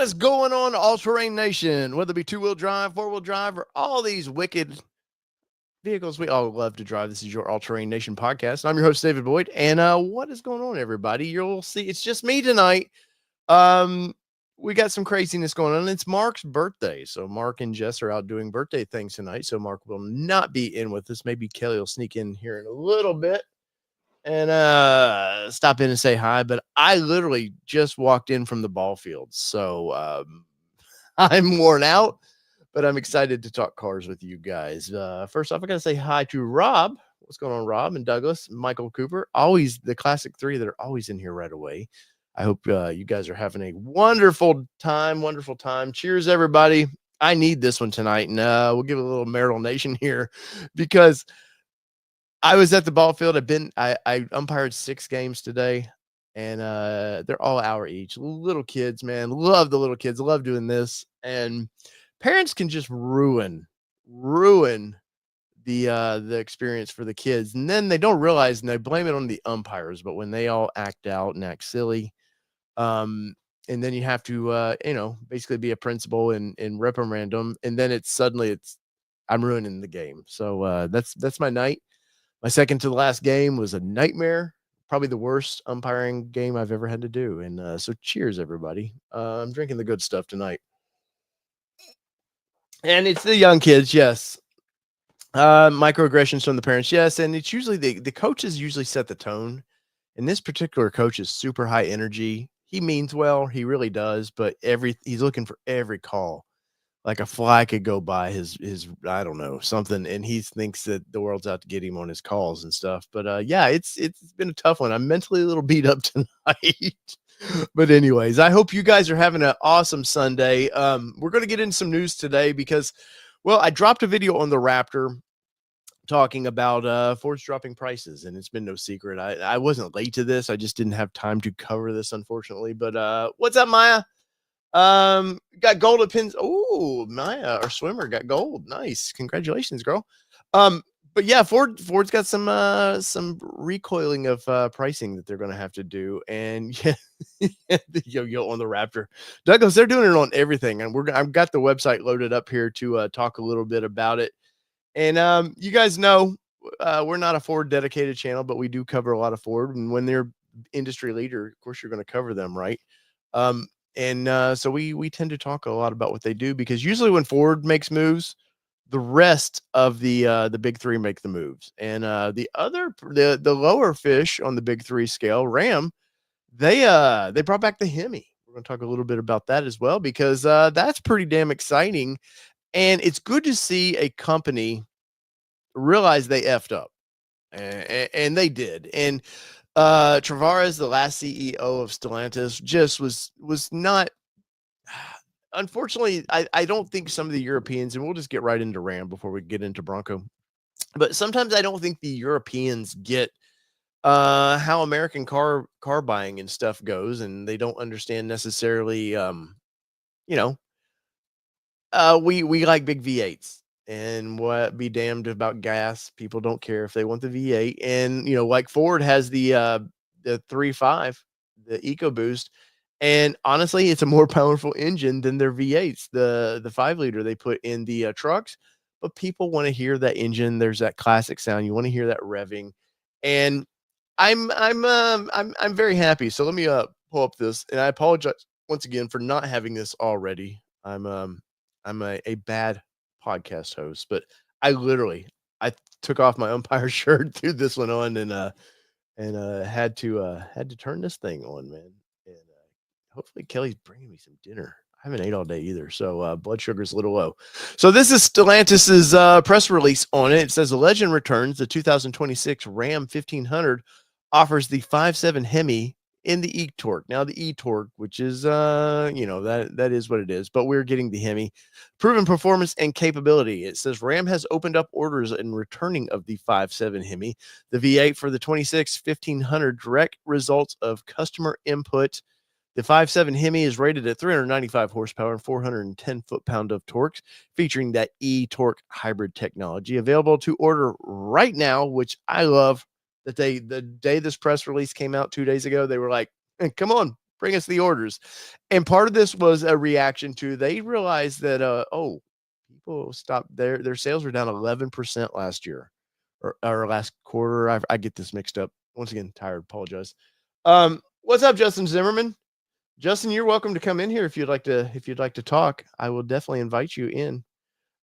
What's going on, All Terrain Nation? Whether it be two-wheel drive, four-wheel drive, or all these wicked vehicles we all love to drive. This is your All Terrain Nation podcast. I'm your host, David Boyd. And what is going on, everybody? You'll see it's just me tonight. Um, we got some craziness going on. It's Mark's birthday. So Mark and Jess are out doing birthday things tonight. So Mark will not be in with us. Maybe Kelly will sneak in here in a little bit and stop in and say hi. But I literally just walked in from the ball field. So I'm worn out, but I'm excited to talk cars with you guys. First off, I got to say hi to Rob. What's going on, Rob and Douglas, Michael Cooper? Always the classic three that are always in here right away. I hope you guys are having a wonderful time. Wonderful time. Cheers, everybody. I need this one tonight, and we'll give a little marital nation here because I was at the ball field. I umpired 6 games today, and they're all hour each. Little kids, man, love the little kids. Love doing this, and parents can just ruin the experience for the kids, and then they don't realize and they blame it on the umpires. But when they all act out and act silly, and then you have to basically be a principal and reprimand them, and then it's I'm ruining the game. So that's my night. My second to the last game was a nightmare. Probably the worst umpiring game I've ever had to do. And so cheers, everybody. I'm drinking the good stuff tonight. And it's the young kids, yes. Microaggressions from the parents, yes. And it's usually the coaches usually set the tone. And this particular coach is super high energy. He means well, he really does, but he's looking for every call. Like a fly could go by his I don't know, something, and he thinks that the world's out to get him on his calls and stuff. But yeah, it's been a tough one. I'm mentally a little beat up tonight. But anyways, I hope you guys are having an awesome Sunday. We're going to get into some news today because, well, I dropped a video on the Raptor talking about Ford's dropping prices, and it's been no secret. I wasn't late to this. I just didn't have time to cover this, unfortunately. But what's up, Maya? Got gold at pins. Oh, Maya, our swimmer, got gold. Nice. Congratulations, girl. But yeah, Ford's got some recoiling of pricing that they're gonna have to do. And yeah, the yo-yo on the Raptor. Douglas, they're doing it on everything. And I've got the website loaded up here to talk a little bit about it. And you guys know we're not a Ford dedicated channel, but we do cover a lot of Ford. And when they're industry leader, of course, you're going to cover them, right? So we tend to talk a lot about what they do because usually when Ford makes moves, the rest of the big three make the moves. And the lower fish on the big three scale, Ram, they brought back the Hemi. We're going to talk a little bit about that as well because that's pretty damn exciting. And it's good to see a company realize they effed up. And they did. And Travares, the last CEO of Stellantis, just was not. Unfortunately, I don't think some of the Europeans, and we'll just get right into Ram before we get into Bronco. But sometimes I don't think the Europeans get how American car buying and stuff goes, and they don't understand necessarily. We like big V8s. And what be damned about gas. People don't care if they want the V8. And, like Ford has the 3.5, the EcoBoost. And honestly, it's a more powerful engine than their V8s, the 5-liter they put in the trucks. But people want to hear that engine. There's that classic sound. You want to hear that revving. And I'm very happy. So let me pull up this. And I apologize once again for not having this already. I'm a bad podcast host, but I took off my umpire shirt, threw this one on, and had to turn this thing on, man. And hopefully Kelly's bringing me some dinner. I haven't ate all day either, so blood sugar's a little low. So this is Stellantis's press release on it. It says the legend returns. The 2026 Ram 1500 offers the 5.7 Hemi in the e-torque. Now the e-torque, which is that is what it is, but we're getting the Hemi. Proven performance and capability. It says Ram has opened up orders in returning of the 5.7 Hemi. The V8 for the 26 1500 direct results of customer input. The 5.7 Hemi is rated at 395 horsepower and 410 foot-pound of torque, featuring that e-torque hybrid technology. Available to order right now, which I love. The day this press release came out 2 days ago, they were like, hey, come on, bring us the orders. And part of this was a reaction to they realized that people stopped their sales were down 11% last year or last quarter. I get this mixed up. Once again, tired. Apologize. What's up, Justin Zimmerman? Justin, you're welcome to come in here if you'd like to talk. I will definitely invite you in.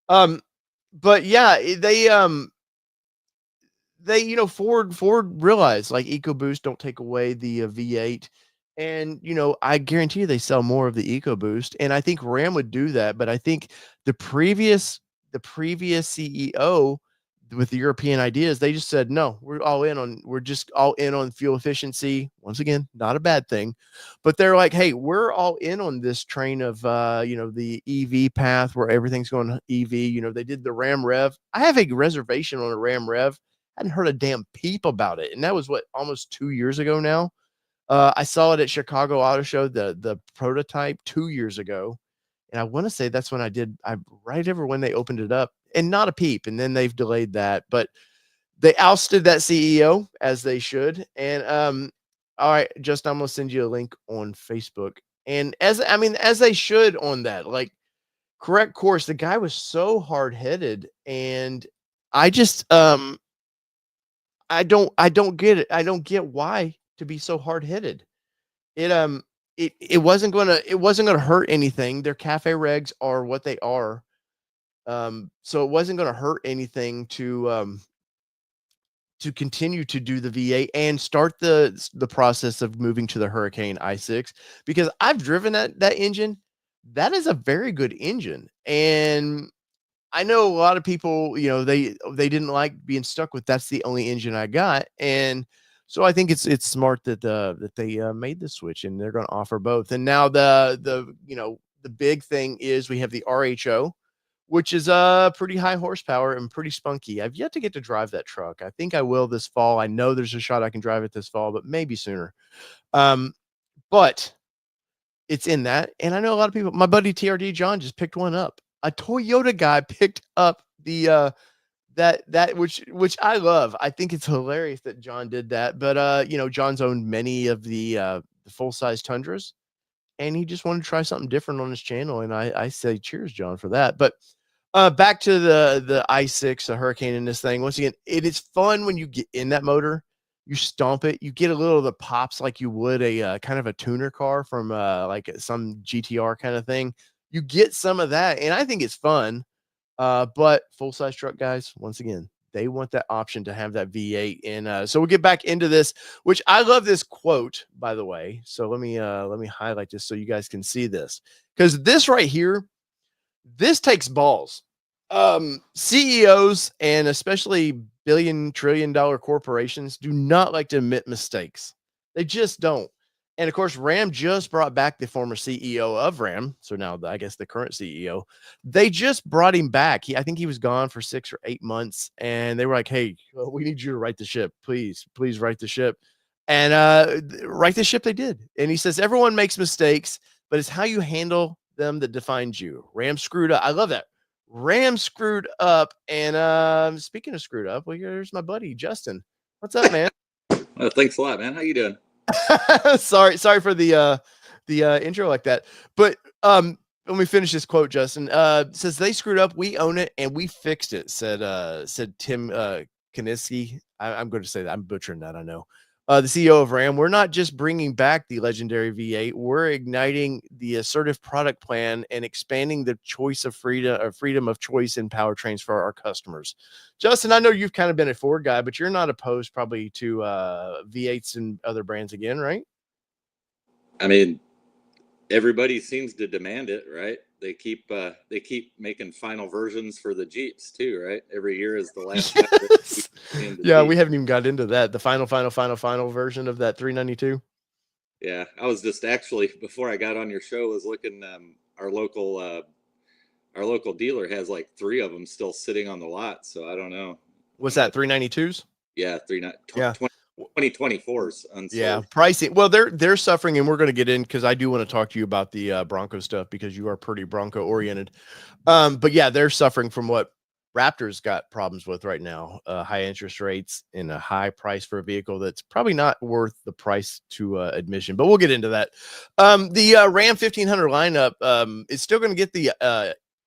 Um, but yeah, Ford realized like EcoBoost don't take away the V8, and I guarantee you they sell more of the EcoBoost, and I think Ram would do that. But I think the previous CEO with the European ideas, they just said no, we're just all in on fuel efficiency. Once again, not a bad thing, but they're like, hey, we're all in on this train of the EV path where everything's going EV. They did the Ram Rev. I have a reservation on a Ram Rev. I hadn't heard a damn peep about it, and that was almost 2 years ago now. I saw it at Chicago Auto Show, the prototype 2 years ago, and I want to say that's when I right over when they opened it up, and not a peep. And then they've delayed that, but they ousted that CEO as they should. And all right, Justin, I'm gonna send you a link on Facebook, and as they should on that, like correct course. The guy was so hard headed, and I just I don't get it. I don't get why to be so hard-headed. It it wasn't gonna hurt anything. Their cafe regs are what they are. So it wasn't gonna hurt anything to continue to do the V8 and start the process of moving to the Hurricane i6, because I've driven that engine. That is a very good engine. And I know a lot of people, they didn't like being stuck with that's the only engine I got, and so I think it's smart that they made the switch and they're going to offer both. And now the big thing is we have the RHO, which is pretty high horsepower and pretty spunky. I've yet to get to drive that truck. I think I will this fall. I know there's a shot I can drive it this fall, but maybe sooner. But it's in that, and I know a lot of people. My buddy TRD John just picked one up. A Toyota guy picked up the that which I love. I think it's hilarious that John did that. But John's owned many of the full size Tundras, and he just wanted to try something different on his channel. And I say cheers, John, for that. But back to the i6, the Hurricane in this thing. Once again, it is fun when you get in that motor. You stomp it, you get a little of the pops like you would a kind of a tuner car from like some GTR kind of thing. You get some of that, and I think it's fun. But full size truck guys, once again, they want that option to have that V8. And so we'll get back into this, which I love this quote, by the way. So let me highlight this so you guys can see this, because this right here, this takes balls. CEOs and especially billion-trillion-dollar corporations do not like to admit mistakes. They just don't. And of course, Ram just brought back the former CEO of Ram. So now I guess the current CEO, they just brought him back. I think he was gone for 6 or 8 months, and they were like, hey, we need you to right the ship. Please right the ship. And right the ship they did. And he says, everyone makes mistakes, but it's how you handle them that defines you. Ram screwed up. I love that. Ram screwed up. And speaking of screwed up, well, here's my buddy Justin. What's up, man? Thanks a lot, man. How you doing? sorry for the intro like that. But let me finish this quote. Justin says they screwed up. We own it and we fixed it. Said Tim Kaniski. I'm going to say that. I'm butchering that. I know. The CEO of Ram. We're not just bringing back the legendary V8. We're igniting the assertive product plan and expanding the choice of freedom of choice in powertrains for our customers. Justin, I know you've kind of been a Ford guy, but you're not opposed probably to V8s and other brands again, right? I mean, everybody seems to demand it, right? They keep making final versions for the Jeeps too, right? Every year is the last. Yes. Yeah, we haven't even got into that. The final version of that 392. Yeah, I was just actually before I got on your show was looking. Our local dealer has like 3 of them still sitting on the lot, so I don't know. What's that? 392s? Yeah, 2024s unsold. Yeah, pricing. Well, they're suffering, and we're going to get in because I do want to talk to you about the Bronco stuff because you are pretty Bronco oriented. But yeah, they're suffering from what Raptor's got problems with right now, high interest rates and a high price for a vehicle that's probably not worth the price to admission. But we'll get into that. The Ram 1500 lineup is still going to get the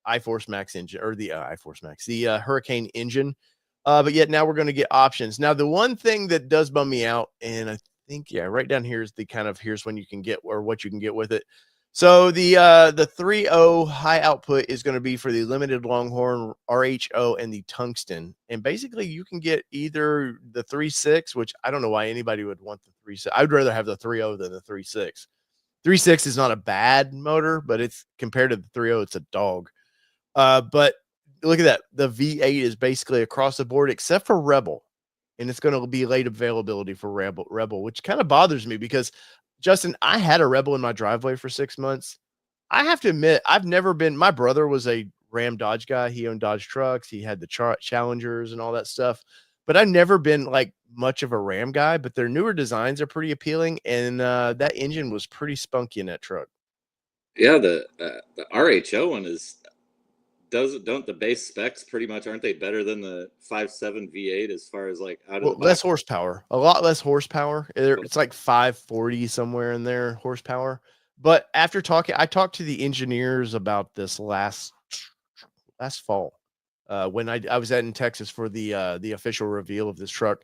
iForce Max engine, or the iForce Max, the Hurricane engine. But yet now we're going to get options. Now, the one thing that does bum me out, and I think, yeah, right down here is the kind of here's when you can get, or what you can get with it. So the 3.0 high output is going to be for the limited Longhorn RHO and the Tungsten. And basically you can get either the 3.6, which I don't know why anybody would want the 3.6. I would rather have the 3.0 than the 3.6. 3.6 is not a bad motor, but it's compared to the 3.0, it's a dog. But look at that. The V8 is basically across the board except for Rebel. And it's going to be late availability for Rebel, which kind of bothers me because, Justin, I had a Rebel in my driveway for 6 months. I have to admit, I've never been. My brother was a Ram Dodge guy. He owned Dodge trucks. He had the Challengers and all that stuff. But I've never been like much of a Ram guy. But their newer designs are pretty appealing, and that engine was pretty spunky in that truck. Yeah, the RHO one don't the base specs pretty much, aren't they better than the 5.7 V8 as far as like out of the box? Less horsepower, a lot less horsepower. It's like 540 somewhere in there horsepower. But after talking, I talked to the engineers about this last fall when I was in Texas for the official reveal of this truck,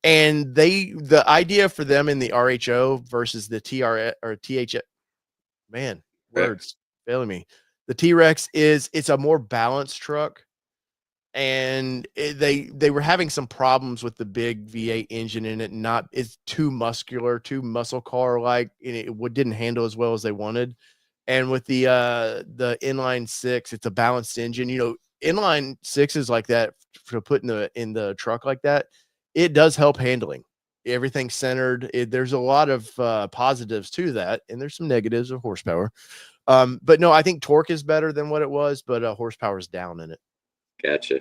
and the idea for them in the RHO versus the TR or TH, man, words failing me. The T-Rex it's a more balanced truck. And they were having some problems with the big V8 engine in it. It's too muscular, too muscle car like, and it didn't handle as well as they wanted. And with the inline six, it's a balanced engine. You know, inline sixes like that for putting in the truck like that, it does help handling. Everything's centered. There's a lot of positives to that, and there's some negatives of horsepower. But no, I think torque is better than what it was, but horsepower is down in it. Gotcha.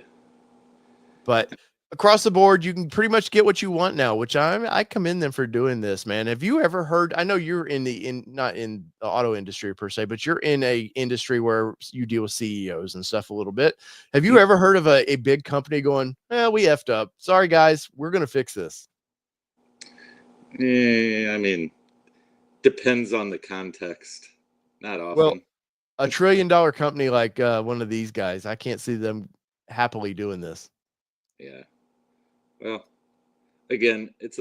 But across the board, you can pretty much get what you want now, which I commend them for doing this, man. Have you ever heard? I know you're not in the auto industry per se, but you're in a industry where you deal with CEOs and stuff a little bit. Have you ever heard of a big company going, we effed up. Sorry, guys, we're going to fix this? Yeah, I mean, depends on the context. Not often. Well, a $1 trillion company like one of these guys, I can't see them happily doing this. Yeah. Well, again, it's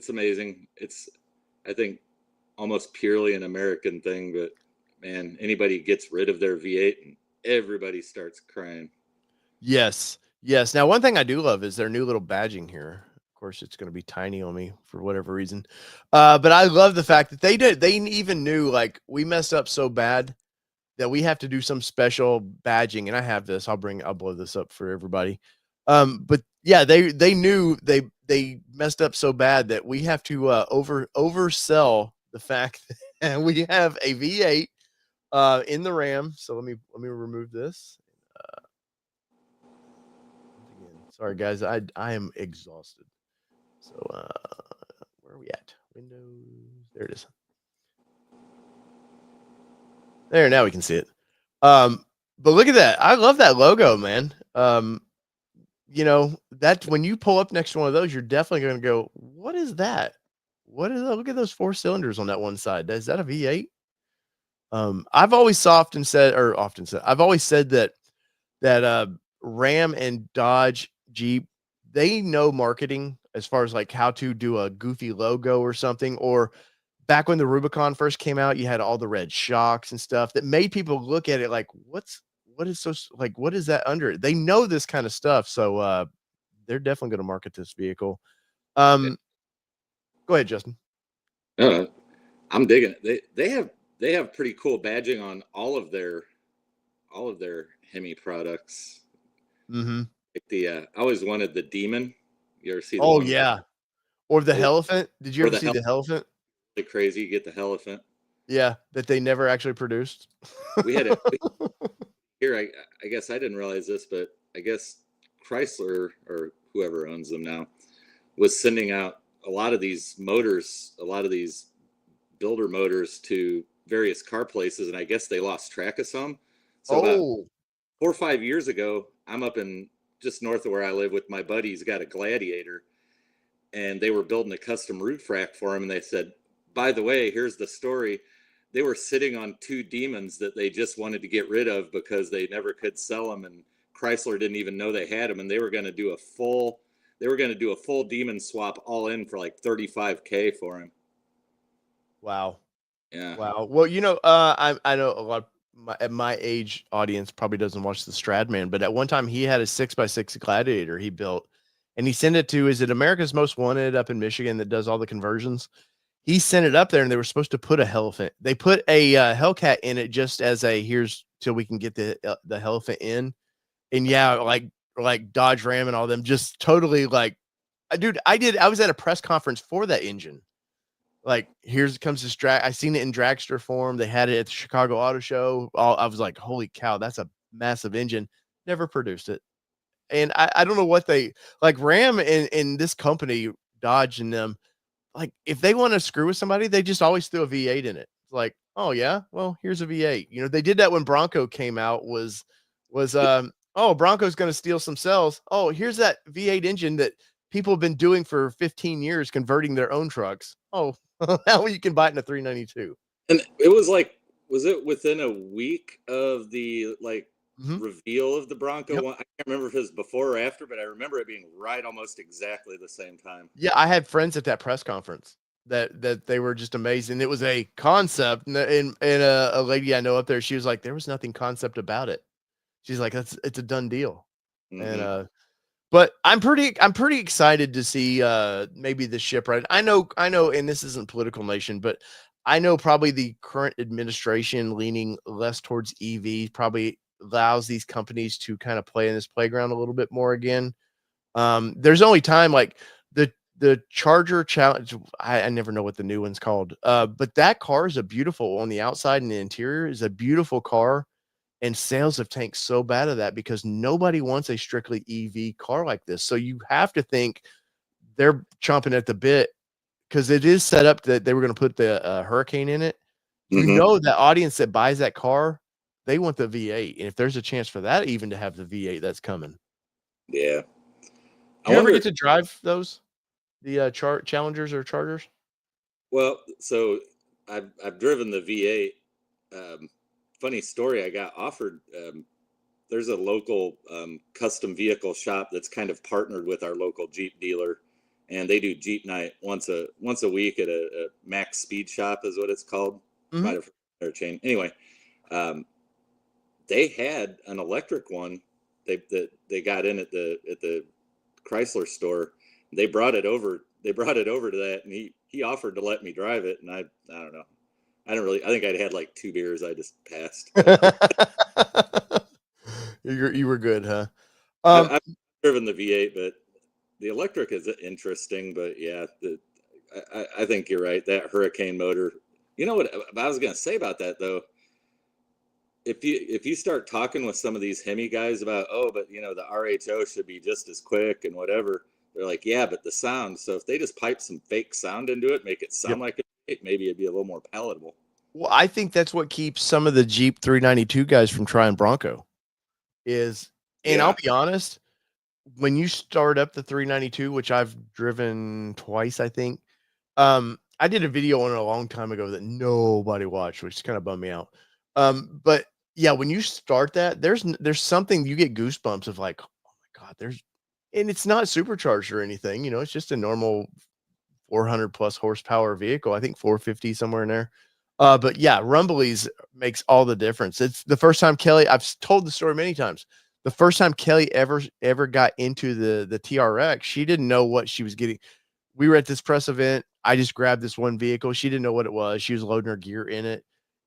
amazing. It's, I think, almost purely an American thing, but man, anybody gets rid of their V8 and everybody starts crying. Yes. Now, one thing I do love is their new little badging here. Of course, it's going to be tiny on me for whatever reason. But I love the fact that they even knew, like, we messed up so bad that we have to do some special badging. And I have this, I'll blow this up for everybody. But yeah, they knew they messed up so bad that we have to oversell the fact that we have a V8 in the Ram. So let me remove this. Again, sorry guys, I am exhausted. So where are we at? Windows, there it is. There, now we can see it. But look at that. I love that logo, man. You know, that when you pull up next to one of those, you're definitely going to go, what is that? What is that? Look at those 4 cylinders on that one side. Is that a V8? I've always I've always said that Ram and Dodge, Jeep, they know marketing as far as like how to do a goofy logo or something. Or back when the Rubicon first came out, you had all the red shocks and stuff that made people look at it like, what is that under it? They know this kind of stuff. So they're definitely going to market this vehicle. Go ahead, Justin. I'm digging it. They have pretty cool badging on all of their Hemi products. Mm-hmm. Like I always wanted the Demon. You ever see the one? Yeah. Or the Elephant. Did you ever see the Elephant? The crazy, you get the Elephant. Yeah, that they never actually produced. We had it here. I guess I didn't realize this, but I guess Chrysler or whoever owns them now was sending out a lot of these motors, a lot of these builder motors to various car places, and I guess they lost track of some. So about 4 or 5 years ago, I'm up in just north of where I live with my buddy. He's got a Gladiator, and they were building a custom roof rack for him. And they said, by the way, here's the story. They were sitting on 2 Demons that they just wanted to get rid of because they never could sell them, and Chrysler didn't even know they had them, and they were going to do a full Demon swap all in for like $35K for him. Wow. Yeah. Wow. Well, I know a lot of my age audience probably doesn't watch the Stradman, but at one time he had a 6x6 Gladiator he built, and he sent it to, is it America's Most Wanted up in Michigan that does all the conversions? He sent it up there, and they were supposed to put a Elephant. They put a Hellcat in it just as a, here's till we can get the Elephant in. And yeah, like Dodge Ram and all them, just totally like, dude, I was at a press conference for that engine. Like, here's comes this drag. I seen it in dragster form. They had it at the Chicago Auto Show. I was like, holy cow, that's a massive engine. Never produced it. And I don't know what they like. Ram and this company, Dodge and them, like, if they want to screw with somebody, they just always throw a V8 in it. It's like, oh yeah, well, here's a V8. They did that when Bronco came out, was oh, Bronco's going to steal some cells. Oh, here's that V8 engine that people have been doing for 15 years, converting their own trucks. Oh, now you can buy it in a 392. And it was like, was it within a week of the reveal of the Bronco? Yep. One? I can't remember if it was before or after, but I remember it being right almost exactly the same time. Yeah, I had friends at that press conference that they were just amazing. It was a concept, and a lady I know up there, she was like, there was nothing concept about it. She's like, it's a done deal. Mm-hmm. And but I'm pretty excited to see maybe the ship right. I know, and this isn't Political Nation, but I know probably the current administration leaning less towards EV probably allows these companies to kind of play in this playground a little bit more again. There's only time, like the Charger Challenge. I never know what the new one's called. But that car is a beautiful, on the outside and the interior is a beautiful car. And sales have tanked so bad of that because nobody wants a strictly EV car like this. So you have to think they're chomping at the bit because it is set up that they were going to put the Hurricane in it. Mm-hmm. The audience that buys that car, they want the V8. And if there's a chance for that even to have the V8, that's coming. Yeah. Do you ever get to drive those? The Challengers or Chargers? Well, so I've driven the V8. Funny story, I got offered, there's a local custom vehicle shop that's kind of partnered with our local Jeep dealer, and they do Jeep night once a week at a Max Speed Shop is what it's called. Mm-hmm. Might have heard their chain. Anyway, they had an electric one they got in at the Chrysler store. They brought it over to that, and he offered to let me drive it, and I don't know. I think I'd had like 2 beers. I just passed. You were good, huh? I've driven the V8, but the electric is interesting. But yeah, I think you're right. That Hurricane motor. You know what I was going to say about that though? If you start talking with some of these Hemi guys about, but the RHO should be just as quick and whatever, they're like, yeah, but the sound. So if they just pipe some fake sound into it, make it sound like maybe it'd be a little more palatable. Well, I think that's what keeps some of the Jeep 392 guys from trying Bronco I'll be honest, when you start up the 392, which I've driven twice, I think, I did a video on it a long time ago that nobody watched, which kind of bummed me out. But yeah, when you start that, there's something, you get goosebumps of like, oh my God, and it's not supercharged or anything, it's just a normal 400 plus horsepower vehicle. I think 450 somewhere in there. But yeah, Rumblies makes all the difference. It's the first time Kelly, I've told the story many times. The first time Kelly ever got into the TRX, she didn't know what she was getting. We were at this press event. I just grabbed this one vehicle. She didn't know what it was. She was loading her gear in it.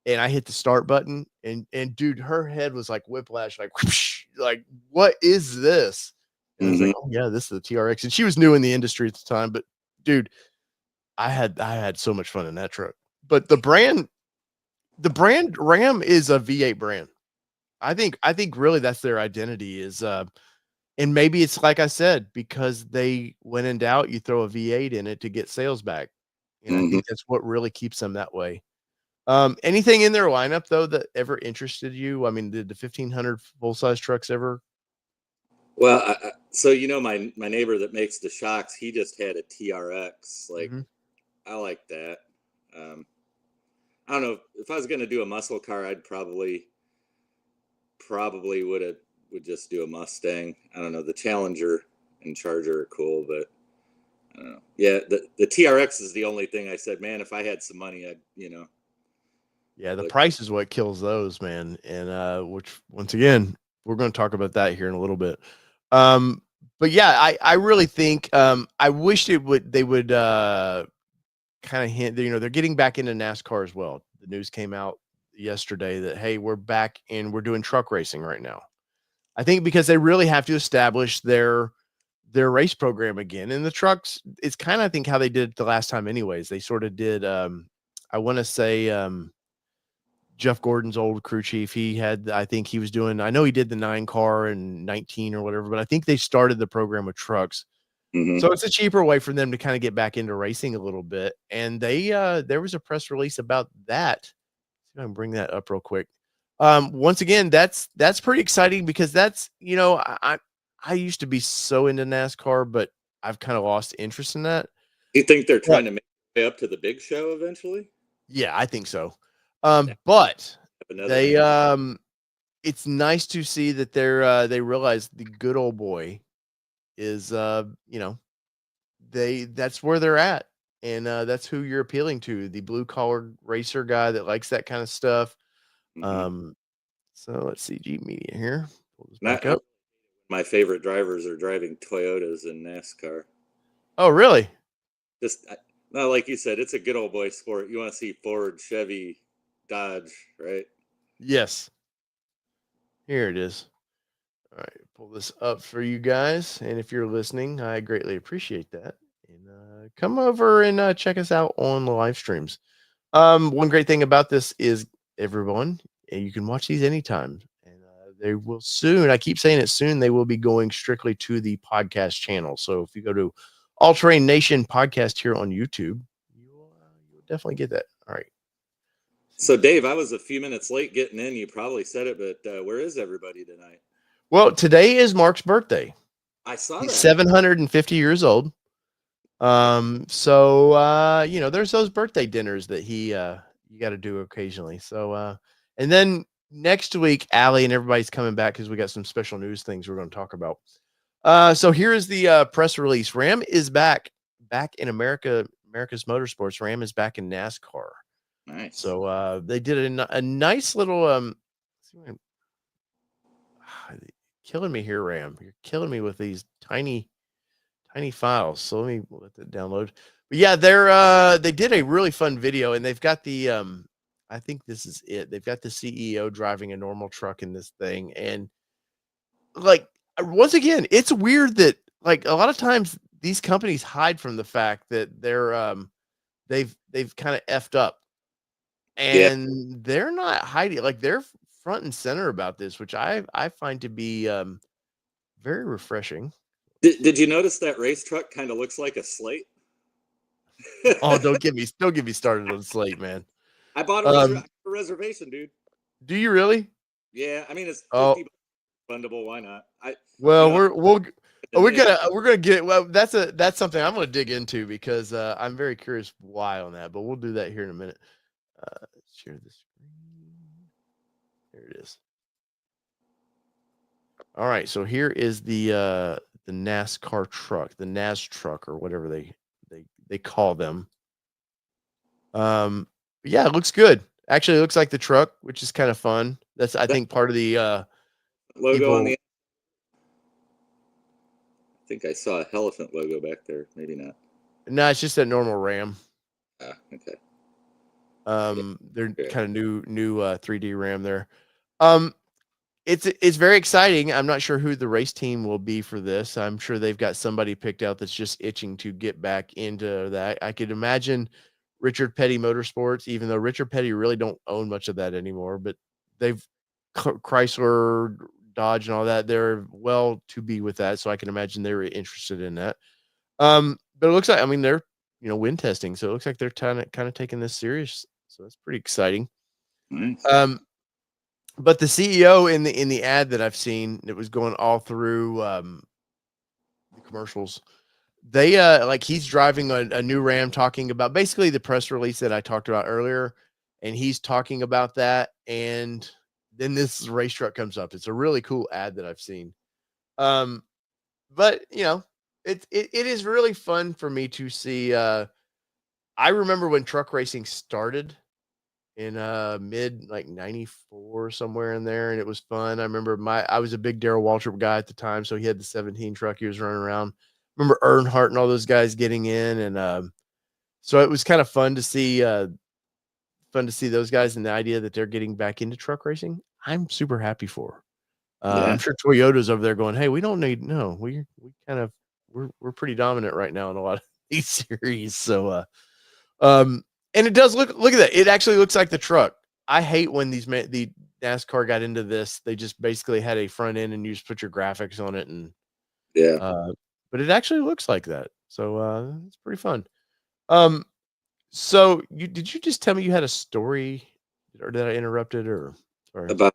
And I hit the start button and dude, her head was like whiplash, like, whoosh, like, what is this? And I was like, oh yeah, this is the TRX. And she was new in the industry at the time, but dude, I had so much fun in that truck. But the brand Ram is a V8 brand. I think really that's their identity is, and maybe it's like I said, because they, when in doubt, you throw a V8 in it to get sales back. And I think that's what really keeps them that way. Anything in their lineup though that ever interested you? I mean, did the 1500 full size trucks ever? Well, so my neighbor that makes the shocks, he just had a TRX. Like, Mm-hmm. I like that. I don't know if I was going to do a muscle car, I'd probably would just do a Mustang. I don't know. The Challenger and Charger are cool, but I don't know. Yeah, the TRX is the only thing I said, man, if I had some money, I'd. Yeah, the But price is what kills those, man. And which once again, we're going to talk about that here in a little bit. Um, but yeah, I really think I wish they would kind of hint, they're getting back into NASCAR as well. The news came out yesterday that hey, we're back and we're doing truck racing right now. I think because they really have to establish their race program again. And the trucks, it's kind of I think how they did it the last time anyways. They sort of did I want to say Jeff Gordon's old crew chief, I think he was doing, I know he did the 9 car and 19 or whatever, but I think they started the program with trucks. mm-hmm. So it's a cheaper way for them to kind of get back into racing a little bit. And there was a press release about that. See if I can bring that up real quick. Once again, that's pretty exciting because that's, I used to be so into NASCAR, but I've kind of lost interest in that. Do you think they're But trying to make their way up to the big show eventually? yeah, I think so. That But have another they, angle. it's nice to see that they realize the good old boy is, that's where they're at. And that's who you're appealing to, the blue collar racer guy that likes that kind of stuff. Mm-hmm. Um, so let's see, Jeep Media here. Pull this And back up. my favorite drivers are driving Toyotas in NASCAR. Oh, really? Just no, like you said, it's a good old boy sport. You want to see Ford, Chevy, Dodge, right? Yes. Here it is. All right, pull this up for you guys. And if you're listening, I greatly appreciate that. And come over and check us out on the live streams. One great thing about this is everyone, you can watch these anytime. And they will soon, I keep saying it soon, they will be going strictly to the podcast channel. So if you go to All Terrain Nation podcast here on YouTube, you'll definitely get that. All right. So, Dave, I was a few minutes late getting in. You probably said it, but where is everybody tonight? Well, today is Mark's birthday. I saw He's that. 750 years old. So there's those birthday dinners that you got to do occasionally. So and then next week, Allie and everybody's coming back because we got some special news things we're going to talk about. So here is the press release. Ram is back in America's Motorsports. Ram is back in NASCAR. Nice. So they did a nice little killing me here, Ram. You're killing me with these tiny files. So let me let that download. But yeah, they did a really fun video, and they've got the I think this is it. They've got the CEO driving a normal truck in this thing, and like once again, it's weird that like a lot of times these companies hide from the fact that they've kind of effed up, Yeah. and they're not hiding. Like they're front and center about this, which I find to be very refreshing. Did you notice that race truck kind of looks like a slate? Oh, don't get me started on Slate, man. I bought a Um, reservation, dude. do you really? Yeah, I mean it's Oh, 50 fundable. Why not? well, I'm we're gonna get well. That's something I'm gonna dig into because I'm very curious why on that. But we'll do that here in a minute. Share the screen. There it is. All right, so here is the NASCAR truck, the NAS truck, or whatever they call them. Yeah, it looks good. Actually, it looks like the truck, which is kind of fun. That's I that think part of the logo on people. the. I think I saw a elephant logo back there. Maybe not. No, it's just a normal RAM. Ah, okay. They're Yeah. kind of new 3D RAM there. Um, it's very exciting. I'm not sure who the race team will be for this. I'm sure they've got somebody picked out that's just itching to get back into that. I could imagine Richard Petty Motorsports, even though Richard Petty really don't own much of that anymore, but they've Chrysler, Dodge, and all that. They're well to be with that, so I can imagine they're interested in that. But it looks like, I mean, they're wind testing, so it looks like they're kind of taking this serious. So that's pretty exciting. Nice. But the CEO in the ad that I've seen that was going all through the commercials, they like he's driving a new Ram, talking about basically the press release that I talked about earlier, and he's talking about that, and then this race truck comes up. It's a really cool ad that I've seen. Um, but it is really fun for me to see. I remember when truck racing started in mid like 94, somewhere in there, and it was fun. I remember I was a big Darrell Waltrip guy at the time, so he had the 17 truck he was running around. Remember Earnhardt and all those guys getting in, and so it was kind of fun to see those guys, and the idea that they're getting back into truck racing. I'm super happy for. Yeah. I'm sure Toyota's over there going, "Hey, we don't need no. We kind of we're pretty dominant right now in a lot of these series." So um, and it does look at that. It actually looks like the truck. I hate when the NASCAR got into this. They just basically had a front end and you just put your graphics on it, and Yeah. but it actually looks like that. So it's pretty fun. Um, so you just tell me you had a story, or did I interrupted, or sorry, About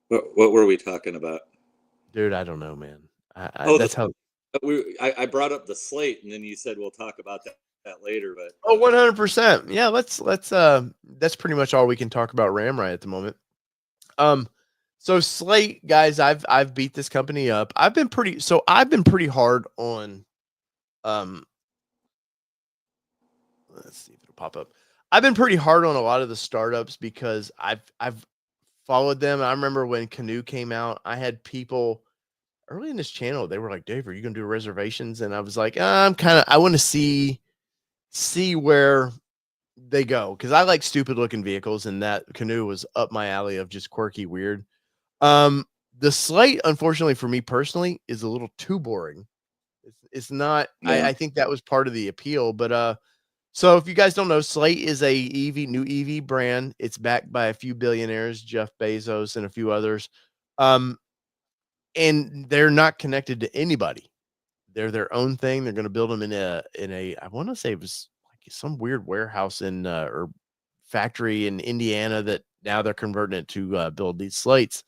what were we talking about? dude? I don't know, man. Oh, That's how. I brought up the slate, and then you said we'll talk about that later. But Oh, 100%. Yeah, let's that's pretty much all we can talk about Ramride at the moment. Um, so Slate, guys, I've beat this company up. I've been pretty hard on um let's see if it'll pop up. I've been pretty hard on a lot of the startups because I've followed them. I remember when Canoe came out, I had people early in this channel, they were like, "Dave, are you gonna do reservations?" And I was like, I want to see where they go, because I like stupid looking vehicles, and that Canoe was up my alley of just quirky, weird. The Slate, unfortunately for me personally, is a little too boring. It's not. yeah, I think that was part of the appeal, but so if you guys don't know, Slate is a new EV brand. It's backed by a few billionaires, Jeff Bezos and a few others. Um, and they're not connected to anybody. They're their own thing. They're going to build them in a I want to say it was like some weird warehouse in or factory in Indiana that now they're converting it to build these slates.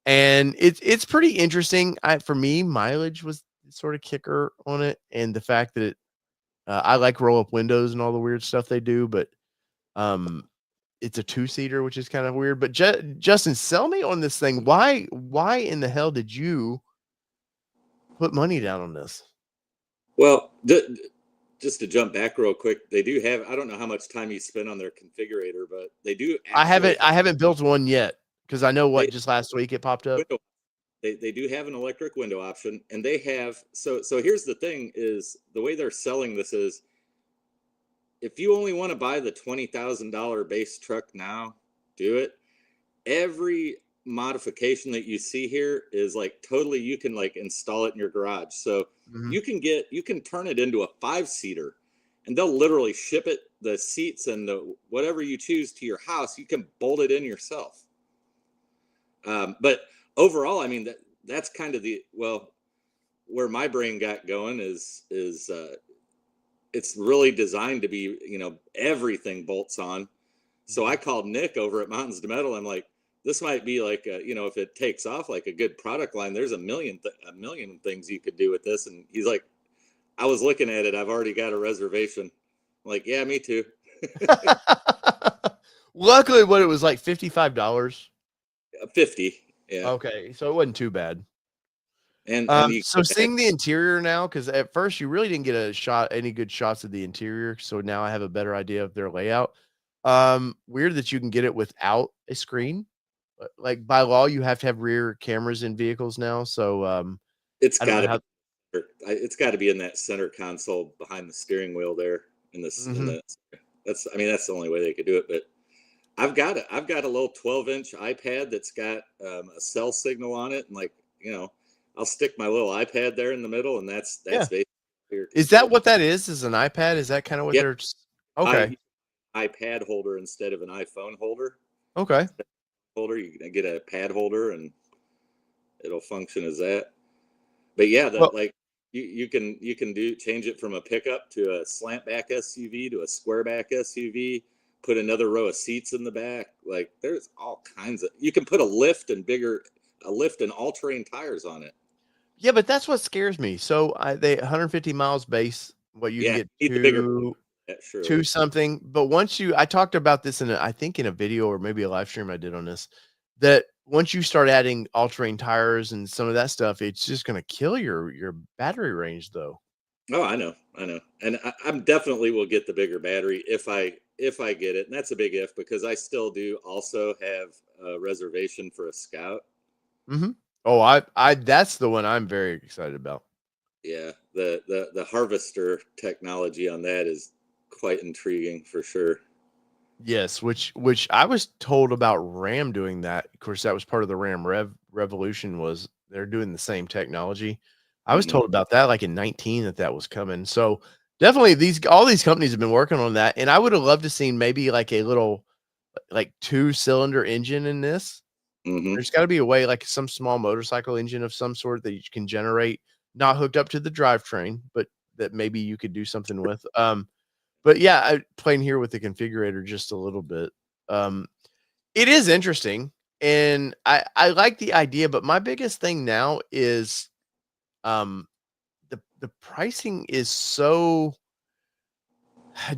And it's pretty interesting. For me, mileage was sort of kicker on it, and the fact that I like roll up windows and all the weird stuff they do, but um, it's a two-seater, which is kind of weird. But Justin, sell me on this thing. Why in the hell did you put money down on this? well, just to jump back real quick, they do have. I don't know how much time you spent on their configurator, but they do I actually haven't I haven't built one yet, because I know they just last week it popped up. window. They do have an electric window option, and they have. So here's the thing: is the way they're selling this is if you only want to buy the $20,000 base truck now, do it. Every modification that you see here is like totally, you can like install it in your garage. So Mhm. you can turn it into a 5-seater, and they'll literally ship it, the seats and the whatever you choose, to your house. You can bolt it in yourself. But overall, I mean, that's kind of the, well, where my brain got going is it's really designed to be, everything bolts on. So I called Nick over at Mountains to Metal. I'm like, this might be like, if it takes off like a good product line, there's a million things you could do with this. And he's like, I was looking at it. I've already got a reservation. I'm like, yeah, me too. Luckily, what it was like $55. 50. Yeah. Okay, so it wasn't too bad. And you So seeing the interior now, because at first you really didn't get any good shots of the interior. So now I have a better idea of their layout. Weird that you can get it without a screen. Like by law, you have to have rear cameras in vehicles now. So it's I don't got know to how. be, it's got to be in that center console behind the steering wheel there in Mhm. the, I mean, that's the only way they could do it. But I've got a little 12-inch iPad that's got a cell signal on it, and like, I'll stick my little iPad there in the middle, and Yeah. that's basically your Is that control. what that is? Is an iPad? Is that kind of what Yep, they're? Okay. iPad holder instead of an iPhone holder. Okay. You can get a pad holder, and it'll function as that. But yeah, Well, that like you can do change it from a pickup to a slant back SUV to a square back SUV. put another row of seats in the back. Like there's all kinds of, you can put a lift and all-terrain tires on it. Yeah, but that's what scares me. So they 150 miles base, what you can Yeah, get need the bigger, to surely. something. But I talked about this I think in a video or maybe a live stream I did on this, that once you start adding all-terrain tires and some of that stuff, it's just going to kill your battery range though. Oh, I know, and I'm definitely will get the bigger battery if I get it, and that's a big if because I still do also have a reservation for a Scout. Mhm. Oh, I that's the one I'm very excited about. Yeah, the harvester technology on that is quite intriguing for sure. Yes, which I was told about Ram doing that. Of course, that was part of the Ram revolution was they're doing the same technology. I was Hmm. told about that like in 19 that was coming. So definitely all these companies have been working on that, and I would have loved to seen maybe like a little like 2-cylinder engine in this. Hmm. There's got to be a way, like some small motorcycle engine of some sort that you can generate, not hooked up to the drivetrain, but that maybe you could do something with. But yeah, playing here with the configurator just a little bit. Um, it is interesting, and I like the idea, but my biggest thing now is um the pricing is so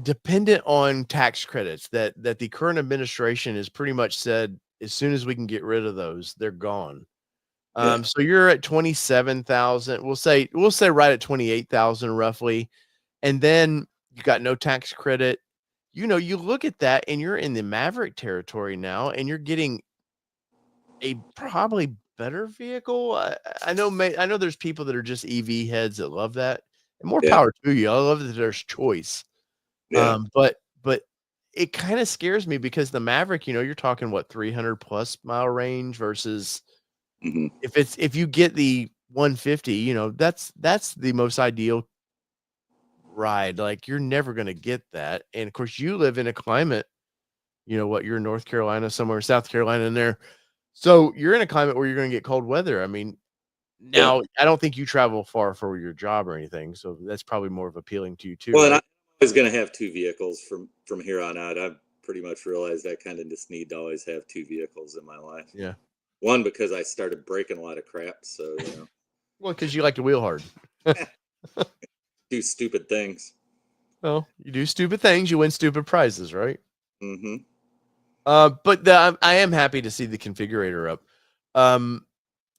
dependent on tax credits that the current administration has pretty much said as soon as we can get rid of those, they're gone. Yeah. So you're at 27,000. We'll say right at 28,000 roughly, and then you got no tax credit. You look at that and you're in the Maverick territory now, and you're getting a probably better vehicle. I know there's people that are just EV heads that love that, and more Yeah. power to you. I love that there's choice. Yeah. But it kind of scares me because the Maverick, you're talking what 300 plus mile range versus Hmm. if you get the 150, that's the most ideal ride. Like you're never going to get that. And of course you live in a climate, you're in North Carolina, somewhere South Carolina in there. So you're in a climate where you're going to get cold weather. I mean, Yeah. now I don't think you travel far for your job or anything. So that's probably more of appealing to you too, Well, and I'm right? always going to have two vehicles from here on out. I've pretty much realized I kind of just need to always have two vehicles in my life. Yeah. One because I started breaking a lot of crap, so Well, because you like to wheel hard. do stupid things. Well, you do stupid things, you win stupid prizes, right? Hmm. But I am happy to see the configurator up. Um,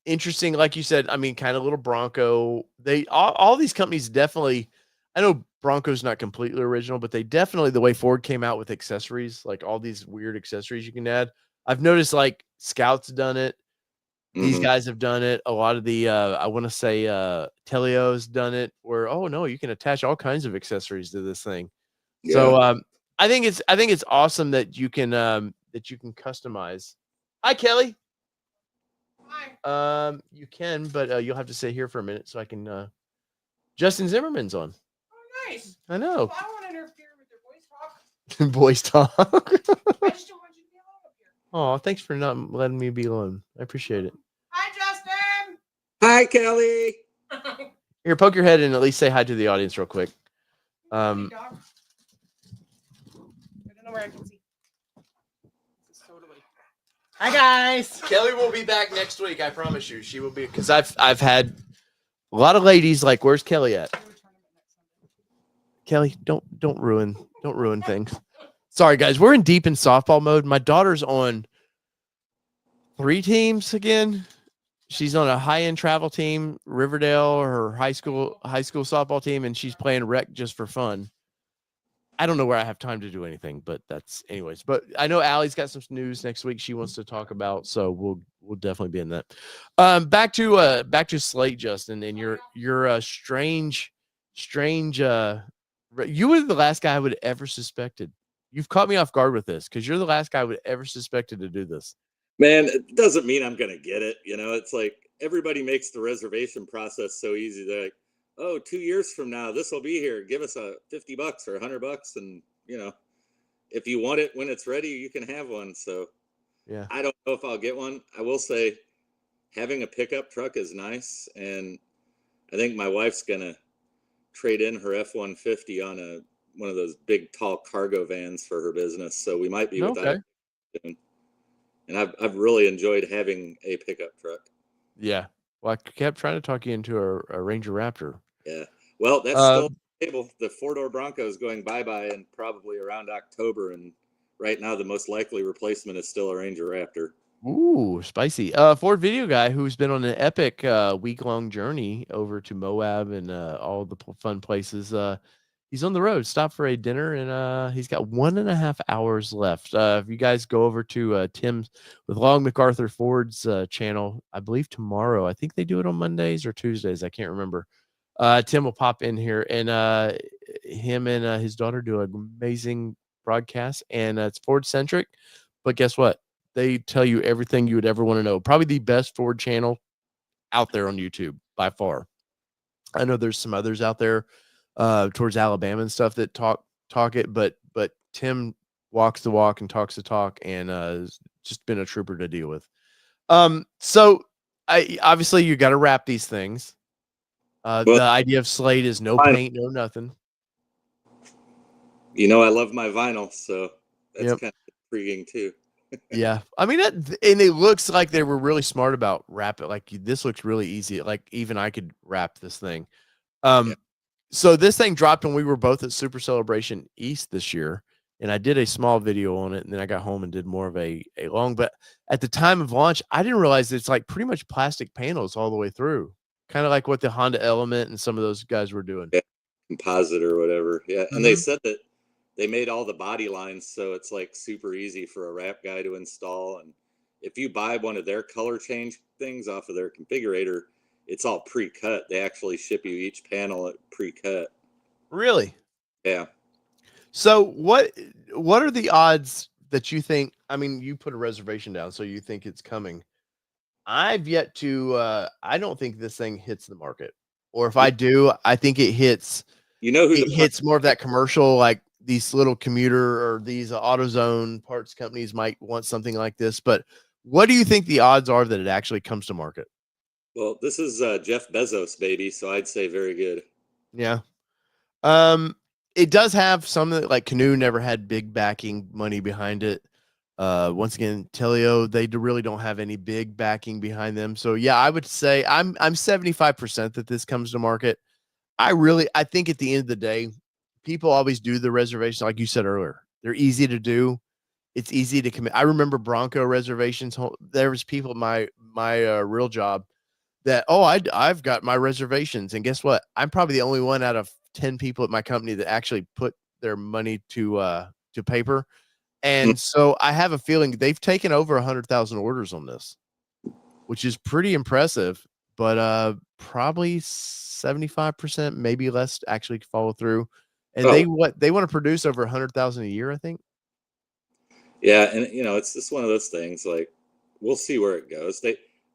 Interesting, like you said. I mean, kind of little Bronco. They all these companies definitely. I know Bronco's not completely original, but they definitely the way Ford came out with accessories, like all these weird accessories you can add. I've noticed like Scout's done it. These Hmm. guys have done it. A lot of the I want to say Teleo's done it. Where oh no, you can attach all kinds of accessories to this thing. Yeah. So I think it's awesome that you can customize. Hi, Kelly. Hi. You can, but you'll have to sit here for a minute so I can. Justin Zimmerman's on. Oh, nice. I Well, know. I don't want to interfere with your voice talk. Voice talk. I just don't want you to be alone up here. Oh, thanks for not letting me be alone. I appreciate it. Hi, Justin. Hi, Kelly. Here, poke your head and at least say hi to the audience real quick. Hey, dog. I don't know where I can see. This is totally. Hi, guys. Kelly will be back next week. I promise you, she will be because I've had a lot of ladies like, "Where's Kelly at?" Kelly, don't ruin things. Sorry, guys, we're in deep in softball mode. My daughter's on 3 teams again. She's on a high-end travel team, Riverdale, her high school softball team, and she's playing rec just for fun. I don't know where I have time to do anything, but that's anyways. But I know Allie's got some news next week she wants to talk about, so we'll definitely be in that. Back to Slate, Justin, and your strange you were the last guy I would ever suspected. You've caught me off guard with this because you're the last guy I would ever suspected to do this. Man, it doesn't mean I'm gonna get it. It's like everybody makes the reservation process so easy. They're like, "Oh, 2 years from now, this will be here. Give us a $50 or $100, and if you want it when it's ready, you can have one." So Yeah. I don't know if I'll get one. I will say, having a pickup truck is nice, and I think my wife's gonna trade in her F-150 on a one of those big, tall cargo vans for her business. So we might be with Okay. that soon. And I've really enjoyed having a pickup truck. Yeah. Well, I kept trying to talk you into a Ranger Raptor. Yeah. Well, that's still stable. The 4-door Bronco is going bye-bye in probably around October. And right now, the most likely replacement is still a Ranger Raptor. Ooh, spicy. Ford Video Guy, who's been on an epic week-long journey over to Moab and all the fun places. He's on the road. Stopped for a dinner, and he's got 1.5 hours left. If you guys go over to Tim's with Long MacArthur Ford's channel, I believe tomorrow. I think they do it on Mondays or Tuesdays. I can't remember. Tim will pop in here, and him and his daughter do an amazing broadcast, and it's Ford centric. But guess what? They tell you everything you would ever want to know. Probably the best Ford channel out there on YouTube by far. I know there's some others out there towards Alabama and stuff that talk it, but Tim walks the walk and talks the talk, and has just been a trooper to deal with. So I obviously you got to wrap these things. The idea of Slate is no paint, no nothing. You know, I love my vinyl, so that's kind of intriguing too. Yeah, I mean, and it looks like they were really smart about wrap it. Like this looks really easy. Like even I could wrap this thing. So this thing dropped when we were both at Super Celebration East this year, and I did a small video on it, and then I got home and did more of a long. But at the time of launch, I didn't realize it's like pretty much plastic panels all the way through, kind of like what the Honda Element and some of those guys were doing. Yeah, composite or whatever. Yeah, and they said that they made all the body lines, so it's like super easy for a wrap guy to install. And if you buy one of their color change things off of their configurator, it's all pre-cut. They actually ship you each panel at pre-cut. Really? Yeah. So what are the odds that you think? I mean, you put a reservation down, so you think it's coming. I've yet to. I don't think this thing hits the market, or if I do, I think it hits. You know who it hits more of that commercial, like these little commuter or these AutoZone parts companies might want something like this. But what do you think the odds are that it actually comes to market? Well, this is Jeff Bezos' baby, so I'd say very good. Yeah. It does have some that like Canoe never had big backing money behind it. Once again, Teleo, they really don't have any big backing behind them. So yeah, I would say I'm 75% that this comes to market. I think at the end of the day, people always do the reservation, like you said earlier. They're easy to do. It's easy to commit. I remember Bronco reservations. There was people at my real job that, I've got my reservations, and guess what? I'm probably the only one out of 10 people at my company that actually put their money to paper. And so I have a feeling they've taken over 100,000 orders on this, which is pretty impressive. But probably 75%, maybe less, actually follow through. And they want to produce over 100,000 a year, I think. Yeah, and it's just one of those things. Like, we'll see where it goes.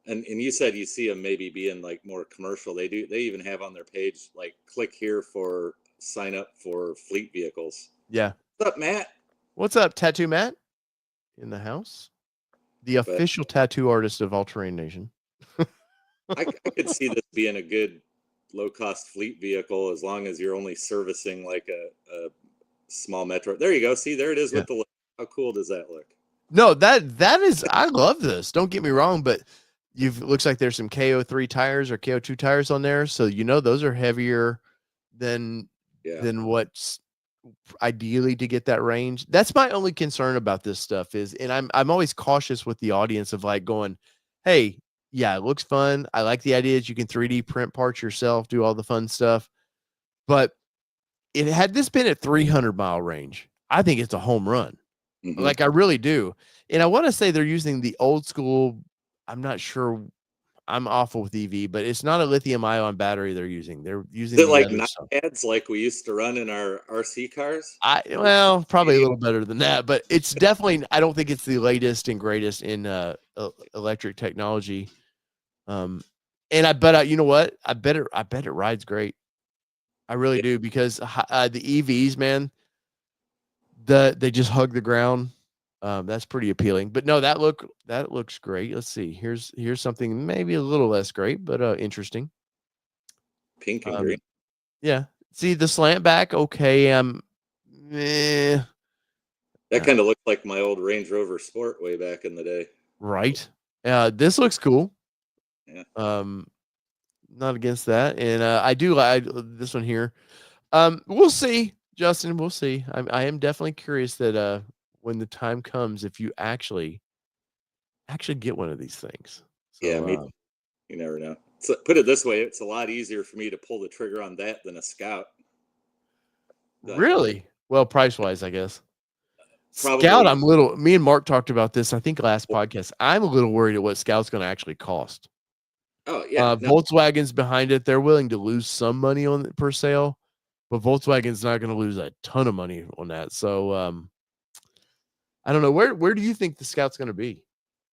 And you said you see them maybe being like more commercial. They even have on their page like click here for sign up for fleet vehicles. Yeah. What's up, Matt? What's up, Tattoo Matt? In the house, the official tattoo artist of All Terrain Nation. I could see this being a good low-cost fleet vehicle as long as you're only servicing like a small metro. There you go. See, there it is with the look. How cool does that look? No, that is, I love this. Don't get me wrong, but looks like there's some KO3 tires or KO2 tires on there. So, those are heavier than what's ideally to get that range. That's my only concern about this stuff is, and I'm always cautious with the audience of like going, hey, yeah, it looks fun. I like the idea that you can 3D print parts yourself, do all the fun stuff. But had this been at 300-mile range, I think it's a home run. Mm-hmm. Like I really do. And I want to say they're using the old school. I'm not sure. I'm awful with EV, but it's not a lithium-ion battery they're using. They're using is it like pads like we used to run in our RC cars? Well, probably a little better than that, but it's definitely. I don't think it's the latest and greatest in electric technology. And I bet you know what? I bet it rides great. I really do, because the EVs, man, they just hug the ground. That's pretty appealing. But no, that looks great. Let's see. Here's something maybe a little less great, but interesting. Pink and green. Yeah. See the slant back. Okay. eh, That kind of looked like my old Range Rover Sport way back in the day. right. This looks cool. Yeah. Not against that, and I do like this one here. We'll see, Justin. We'll see. I am definitely curious that when the time comes, if you actually get one of these things. Yeah, me. So You never know. So put it this way, it's a lot easier for me to pull the trigger on that than a Scout. really, well, price wise, I guess. Scout, Probably. I'm little. Me and Mark talked about this. I think last podcast. I'm a little worried at what Scout's going to actually cost. Oh yeah. No. Volkswagen's behind it. They're willing to lose some money on it per sale, but Volkswagen's not going to lose a ton of money on that. So I don't know where do you think the Scout's going to be?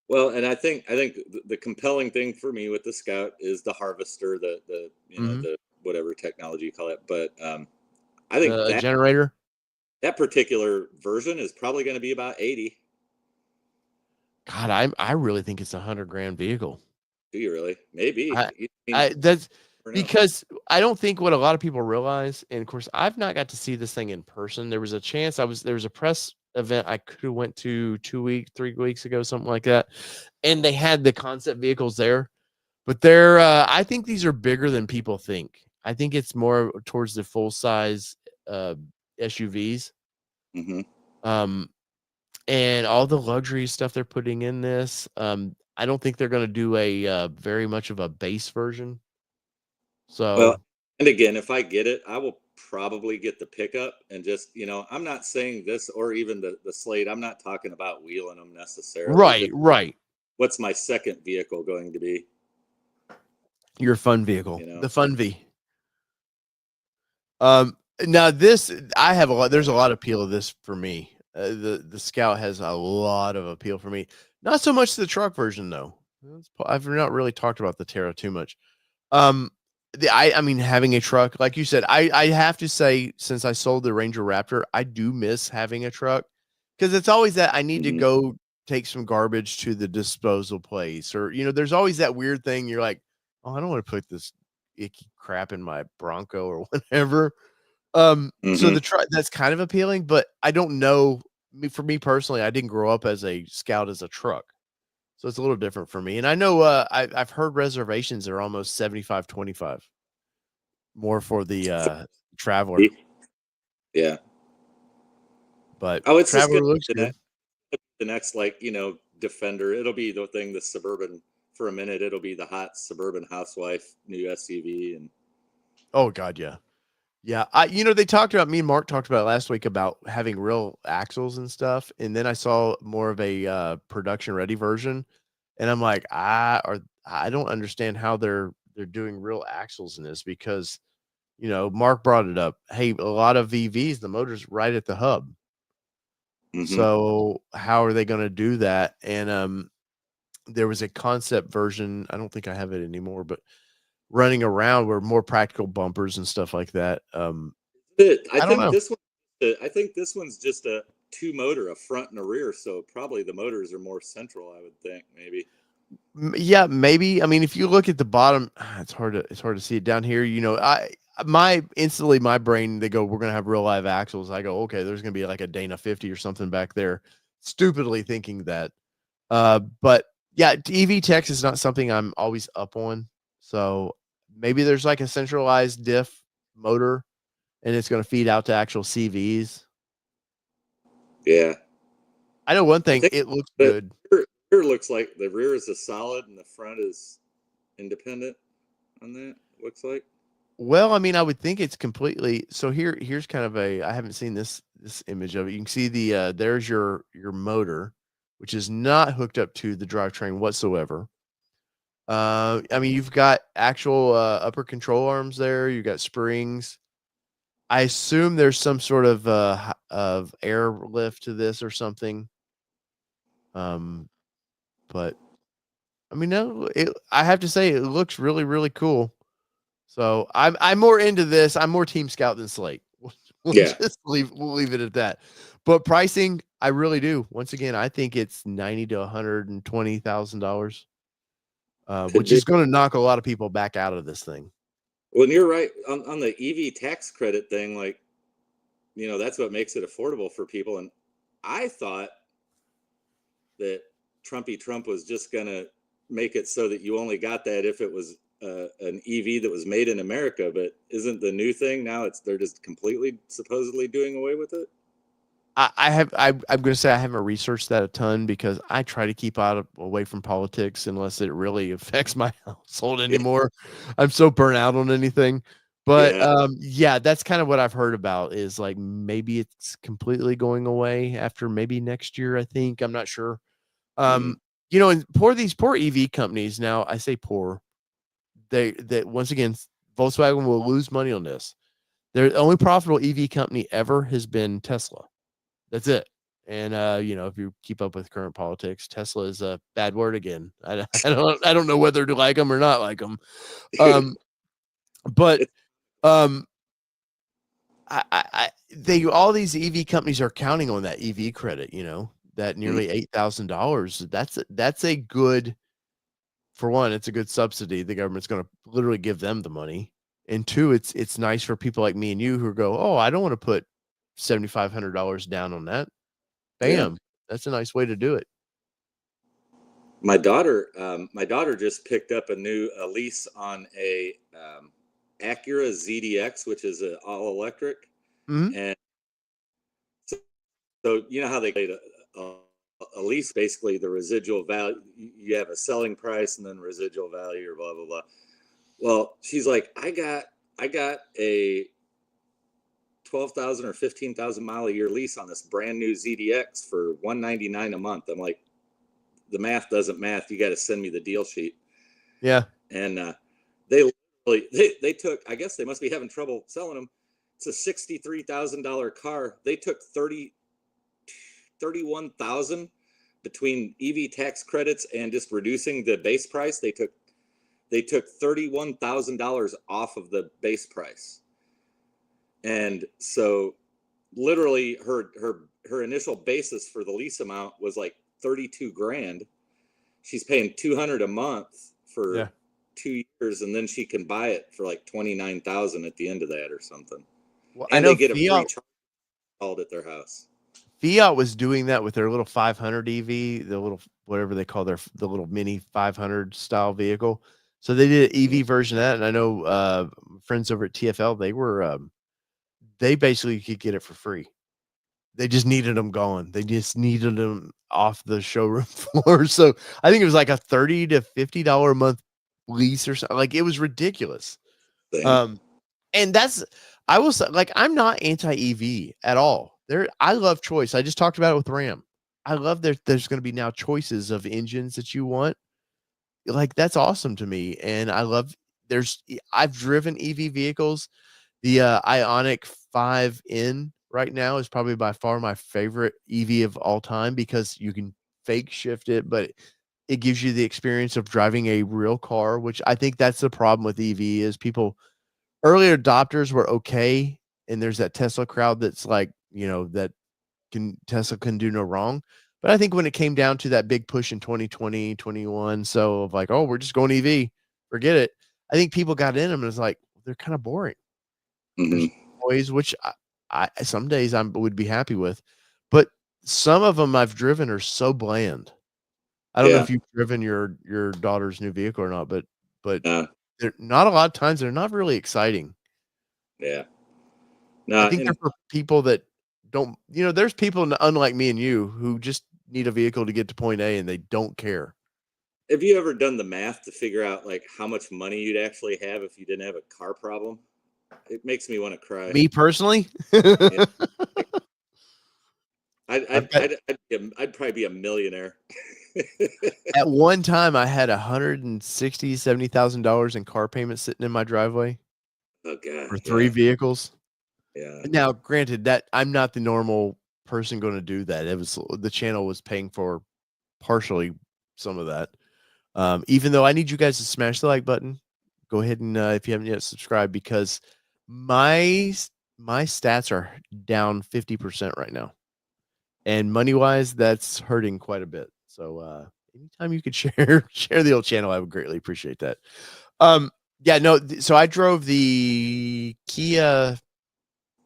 Well, and I think the compelling thing for me with the Scout is the Harvester, the the whatever technology you call it. But I think The generator. that particular version is probably going to be about 80. God, I really think it's $100,000 vehicle. Do you really? Maybe. That's because I don't think what a lot of people realize, and of course, I've not got to see this thing in person. There was a chance there was a press event I could have went to 3 weeks ago, something like that, and they had the concept vehicles there. But they're I think these are bigger than people think. I think it's more towards the full size SUVs. And all the luxury stuff they're putting in this. I don't think they're going to do a very much of a base version. So, well, and again, if I get it, I will probably get the pickup and just, I'm not saying this or even the Slate. I'm not talking about wheeling them necessarily. right. What's my second vehicle going to be? Your fun vehicle, the Fun V. Now this, I have there's a lot of appeal of this for me. The Scout has a lot of appeal for me. Not so much the truck version though. I've not really talked about the Terra too much. I mean, having a truck, like you said, I have to say, since I sold the Ranger Raptor, I do miss having a truck because it's always that I need to go take some garbage to the disposal place, or there's always that weird thing. You're like, oh, I don't want to put this icky crap in my Bronco or whatever. So the truck, that's kind of appealing, but I don't know. For me personally, I didn't grow up as a Scout as a truck. So it's a little different for me. And I know I've heard reservations are almost 75-25 more for the Traveler. Yeah. But it's Traveler just looks good. The next, Defender. It'll be the thing, the Suburban. For a minute, it'll be the hot Suburban housewife new SUV. And oh God, yeah. Yeah, they talked about, me and Mark talked about last week about having real axles and stuff, and then I saw more of a production ready version, and I'm like, I don't understand how they're doing real axles in this because, Mark brought it up. Hey, a lot of EVs, the motor's right at the hub, so how are they going to do that? And there was a concept version. I don't think I have it anymore, but running around were more practical bumpers and stuff like that. I don't know. I think this one's just a two motor, a front and a rear. So probably the motors are more central, I would think, maybe. Yeah, maybe. I mean, if you look at the bottom, it's hard to see it down here. My brain, they go, we're going to have real live axles. I go, okay, there's going to be like a Dana 50 or something back there. Stupidly thinking that. But yeah, EV tech is not something I'm always up on. So maybe there's like a centralized diff motor and it's going to feed out to actual CVs. Yeah. I know one thing, it looks good. Rear looks like the rear is a solid and the front is independent on that, looks like. Well, I mean, I would think it's completely. So here's kind of I haven't seen this image of it. You can see there's your motor, which is not hooked up to the drivetrain whatsoever. I mean, you've got actual upper control arms there. You got springs. I assume there's some sort of air lift to this or something. But I mean, no, I have to say it looks really, really cool. So I'm more into this. I'm more Team Scout than Slate. We'll leave it at that. But pricing, I really do. Once again, I think it's $90,000 to $120,000, which is going to knock a lot of people back out of this thing. Well, you're right on the EV tax credit thing. Like, that's what makes it affordable for people. And I thought that Trump was just going to make it so that you only got that if it was an EV that was made in America. But isn't the new thing now they're just completely supposedly doing away with it? I'm going to say I haven't researched that a ton because I try to keep away from politics unless it really affects my household anymore. I'm so burnt out on anything. But yeah, that's kind of what I've heard about is like maybe it's completely going away after maybe next year. I think I'm not sure. And these poor EV companies. Now I say poor. That once again, Volkswagen will lose money on this. The only profitable EV company ever has been Tesla. That's it. And if you keep up with current politics, Tesla is a bad word again. I don't know whether to like them or not like them. But all these EV companies are counting on that EV credit. That nearly $8,000. That's a good. For one, it's a good subsidy. The government's going to literally give them the money, and two, it's nice for people like me and you who go, oh, I don't want to put $7,500 down on that. Bam. Yeah. That's a nice way to do it. My daughter just picked up a lease on a Acura ZDX, which is an all electric. And so you know how they get a lease, basically the residual value, you have a selling price and then residual value or blah, blah, blah. Well, she's like, I got a 12,000 or 15,000 mile a year lease on this brand new ZDX for $199 a month. I'm like, the math doesn't math. You got to send me the deal sheet. Yeah. And they took, I guess they must be having trouble selling them. It's a $63,000 car. They took 31,000 between EV tax credits and just reducing the base price. They took $31,000 off of the base price. And so literally her initial basis for the lease amount was like 32 grand. She's paying $200 a month for 2 years, and then she can buy it for like 29,000 at the end of that or something. Well, and I know they get a free charge installed at their house. Fiat was doing that with their little 500 EV, the little whatever they call the little mini 500 style vehicle. So they did an EV version of that, and I know friends over at TFL, they basically could get it for free. They just needed them gone. They just needed them off the showroom floor. So I think it was like a $30 to $50 a month lease or something. Like it was ridiculous. And I will say, like, I'm not anti-EV at all. I love choice. I just talked about it with Ram. I love there's going to be now choices of engines that you want. Like that's awesome to me. And I love I've driven EV vehicles. The Ioniq 5N right now is probably by far my favorite EV of all time because you can fake shift it, but it gives you the experience of driving a real car, which I think that's the problem with EV is early adopters were okay. And there's that Tesla crowd that's like, that Tesla can do no wrong. But I think when it came down to that big push in 2020, 21, so of like, oh, we're just going EV, forget it. I think people got in them and it's like, they're kind of boring. There's noise, which I some days I would be happy with, but some of them I've driven are so bland. I don't know if you've driven your daughter's new vehicle or not, but they're not a lot of times they're not really exciting. Yeah. No, I think they're for people that don't, there's people unlike me and you who just need a vehicle to get to point A and they don't care. Have you ever done the math to figure out like how much money you'd actually have if you didn't have a car problem? It makes me want to cry. Me personally? I'd probably be a millionaire. At one time, I had $170,000 in car payments sitting in my driveway. Oh God! For 3 vehicles. Yeah. Now, granted, that I'm not the normal person going to do that. The channel was paying for partially some of that. Even though I need you guys to smash the like button, go ahead and if you haven't yet subscribed, because my stats are down 50% right now, and money wise, that's hurting quite a bit. So anytime you could share the old channel, I would greatly appreciate that. So I drove the Kia.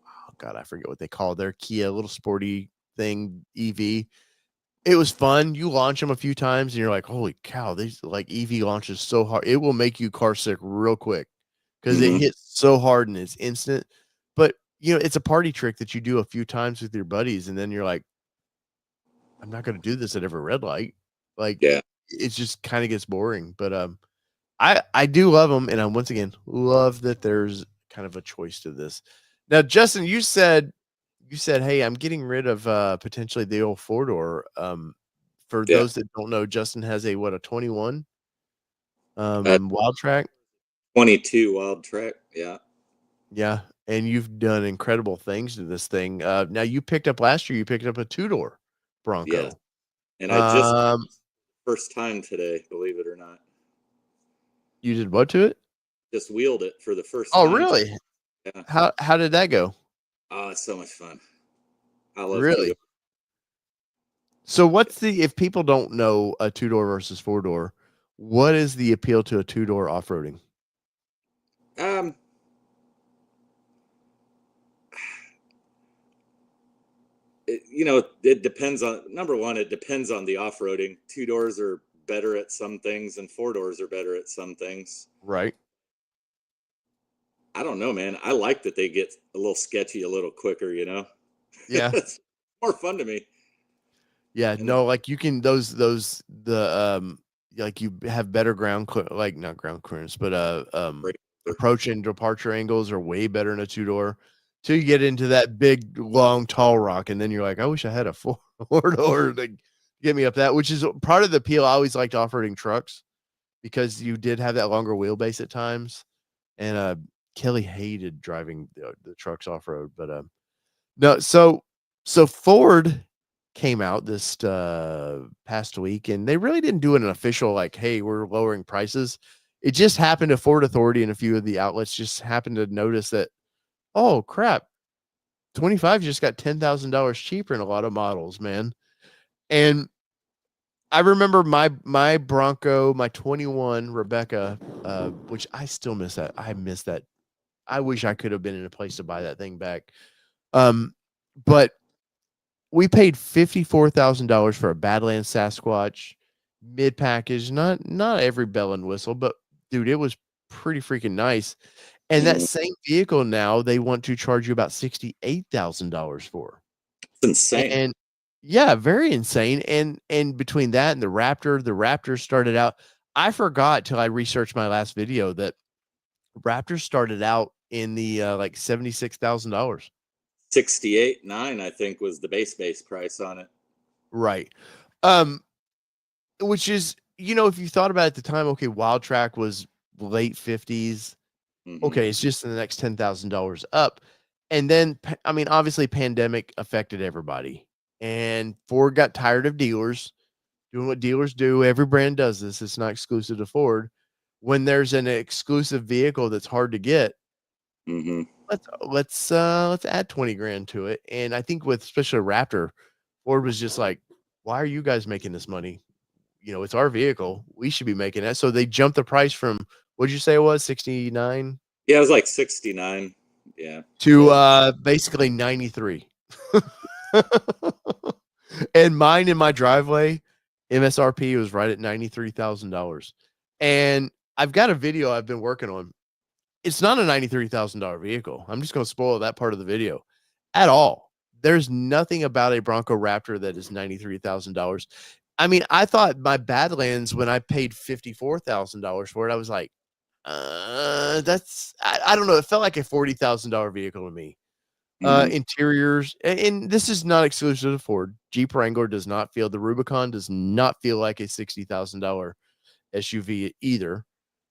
Oh God, I forget what they call their Kia little sporty thing EV. It was fun. You launch them a few times and you're like, holy cow, these like EV launches so hard. It will make you car sick real quick because it hits so hard and it's instant. But it's a party trick that you do a few times with your buddies, and then you're like, I'm not going to do this at every red light. Like, Yeah. it just kind of gets boring. But I do love them, and I once again love that there's kind of a choice to this. Now, Justin, you said, hey, I'm getting rid of potentially the old four door. For Yeah. those that don't know, Justin has a 21 Wild Track. 22 Wild Track. Yeah. Yeah, and you've done incredible things to this thing. Now you picked up last year. You picked up a 2-door Bronco. Yes. And I just first time today, believe it or not. You did what to it? Just wheeled it for the first Oh, time. really? Yeah. How did that go? Oh, it's so much fun. I love Really. So what's if people don't know a 2-door versus 4-door, what is the appeal to a 2-door off-roading? It depends on, number one, it depends on the off-roading. 2 doors are better at some things and 4 doors are better at some things. Right. I don't know, man. I like that they get a little sketchy a little quicker, Yeah. It's more fun to me. Yeah, no, like you can like you have better like not ground clearance, but approach and departure angles are way better in a 2-door. Till you get into that big, long, tall rock, and then you're like, I wish I had a 4-door to get me up that, which is part of the appeal. I always liked off-roading trucks because you did have that longer wheelbase at times. And Kelly hated driving the trucks off-road, but no, so Ford came out this past week, and they really didn't do an official like, hey, we're lowering prices. It just happened to Ford Authority and a few of the outlets just happened to notice that, oh crap, 25 just got $10,000 cheaper in a lot of models, man. And I remember my Bronco, my 21 Rebecca, which I still miss that. I miss that. I wish I could have been in a place to buy that thing back. But we paid $54,000 for a Badlands Sasquatch mid package. Not every bell and whistle, but dude, it was pretty freaking nice. And that same vehicle now they want to charge you about $68,000 for. It's insane. And yeah, very insane. And between that and the Raptor started out. I forgot till I researched my last video that Raptor started out in the like $76,000. 68.9, I think, was the base price on it. Right. Which is, if you thought about it at the time, okay, Wild Track was late 50s. Okay, it's just the next $10,000 up. And then, I mean, obviously, pandemic affected everybody. And Ford got tired of dealers doing what dealers do. Every brand does this. It's not exclusive to Ford. When there's an exclusive vehicle that's hard to get, let's add 20 grand to it. And I think with especially Raptor, Ford was just like, why are you guys making this money? It's our vehicle. We should be making it. So they jumped the price from, what'd you say it was, 69? Yeah, it was like 69. Yeah. To basically 93. And mine in my driveway, MSRP was right at $93,000. And I've got a video I've been working on. It's not a $93,000 vehicle. I'm just going to spoil that part of the video at all. There's nothing about a Bronco Raptor that is $93,000. I mean, I thought my Badlands, when I paid $54,000 for it, I was like, that's, I don't know. It felt like a $40,000 vehicle to me. Interiors, and this is not exclusive to Ford. Jeep Wrangler does not feel, the Rubicon does not feel like a $60,000 SUV either.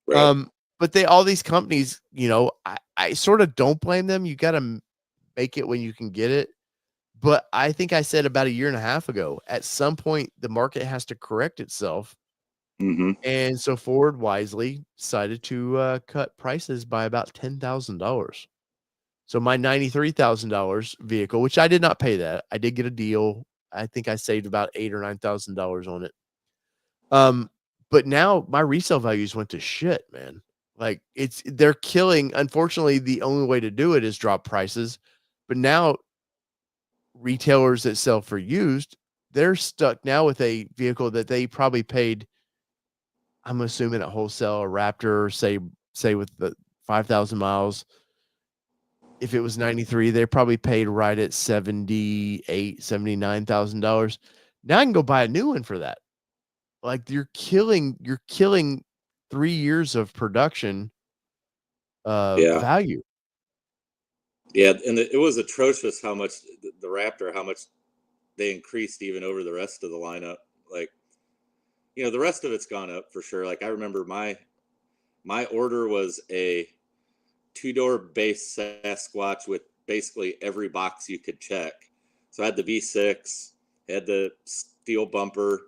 Right. But all these companies, I sort of don't blame them. You got to make it when you can get it. But I think I said about a year and a half ago, at some point, the market has to correct itself. And so Ford wisely decided to cut prices by about $10,000. So my $93,000 vehicle, which I did not pay that, I did get a deal. I think I saved about $8,000 or $9,000 on it. But now my resale values went to shit, man. Like they're killing. Unfortunately, the only way to do it is drop prices. But now retailers that sell for used, they're stuck now with a vehicle that they probably paid, I'm assuming at wholesale, a Raptor, say with the 5,000 miles. If it was 93, they probably paid right at $79,000. Now I can go buy a new one for that. Like you're killing 3 years of production Yeah. value. Yeah, and it was atrocious how much the Raptor, how much they increased even over the rest of the lineup. Like, the rest of it's gone up for sure. Like I remember my order was a 2-door base Sasquatch with basically every box you could check. So I had the V6, had the steel bumper,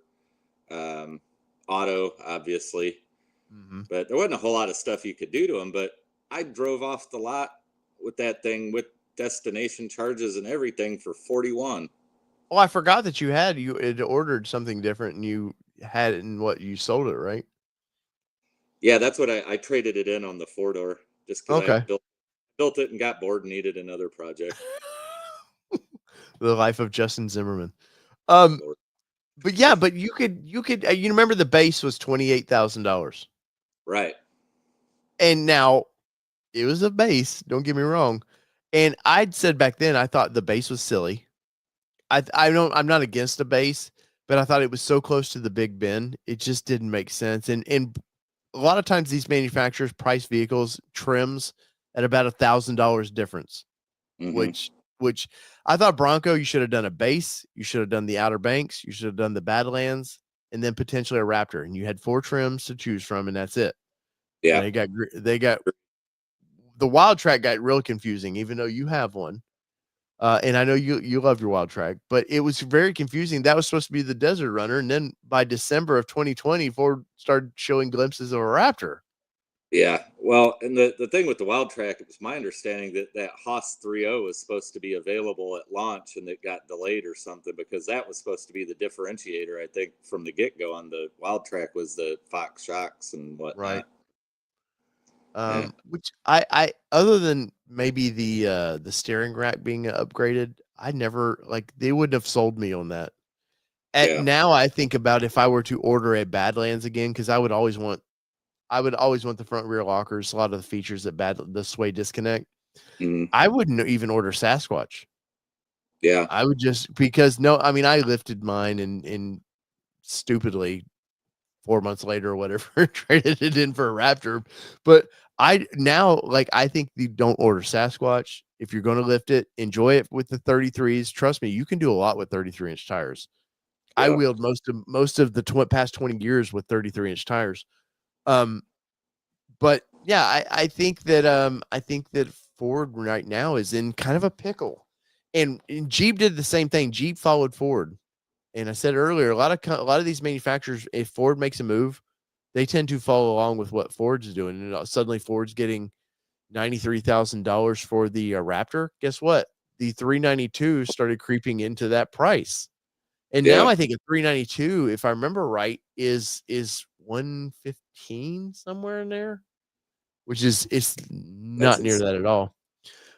auto, obviously, but there wasn't a whole lot of stuff you could do to them. But I drove off the lot with that thing with destination charges and everything for 41. Oh, I forgot that you had ordered something different and you had it in what you sold it, right? Yeah, that's what I traded it in on the 4-door just because I Okay. built it and got bored and needed another project. The life of Justin Zimmerman. But yeah, but you could you remember the base was $28,000. Right. And now it was a base, don't get me wrong. And I'd said back then I thought the base was silly. I'm not against a base, but I thought it was so close to the Big Ben, it just didn't make sense. And a lot of times these manufacturers price vehicles trims at about $1,000 difference, which I thought Bronco, you should have done a base, you should have done the Outer Banks, you should have done the Badlands, and then potentially a Raptor, and you had 4 trims to choose from, and that's it. Yeah. And they got the Wild Track got real confusing, even though you have one. And I know you love your Wild Track, but it was very confusing. That was supposed to be the Desert Runner, and then by December of 2020, Ford started showing glimpses of a Raptor. Yeah. Well, and the thing with the Wild Track, it was my understanding that Haas 3.0 was supposed to be available at launch and it got delayed or something because that was supposed to be the differentiator, I think, from the get-go on the Wild Track was the Fox shocks and whatnot. Right. Which I other than maybe the steering rack being upgraded, I never like they wouldn't have sold me on that. Now I think about if I were to order a Badlands again, because I would always want the front rear lockers, a lot of the features that the sway disconnect. I wouldn't even order Sasquatch. Yeah. I would just because I lifted mine and stupidly 4 months later or whatever traded it in for a Raptor. But I think you don't order Sasquatch. If you're going to lift it, enjoy it with the 33s. Trust me, you can do a lot with 33-inch tires. I wheeled most of the past 20 years with 33-inch tires. But yeah, I think that Ford right now is in kind of a pickle, and Jeep did the same thing. Jeep followed Ford, and I said earlier, a lot of these manufacturers, if Ford makes a move, they tend to follow along with what Ford's doing, and suddenly Ford's getting $93,000 for the Raptor. Guess what? The 392 started creeping into that price. And now I think a 392, if I remember right, is 115 somewhere in there, which is it's not near that at all.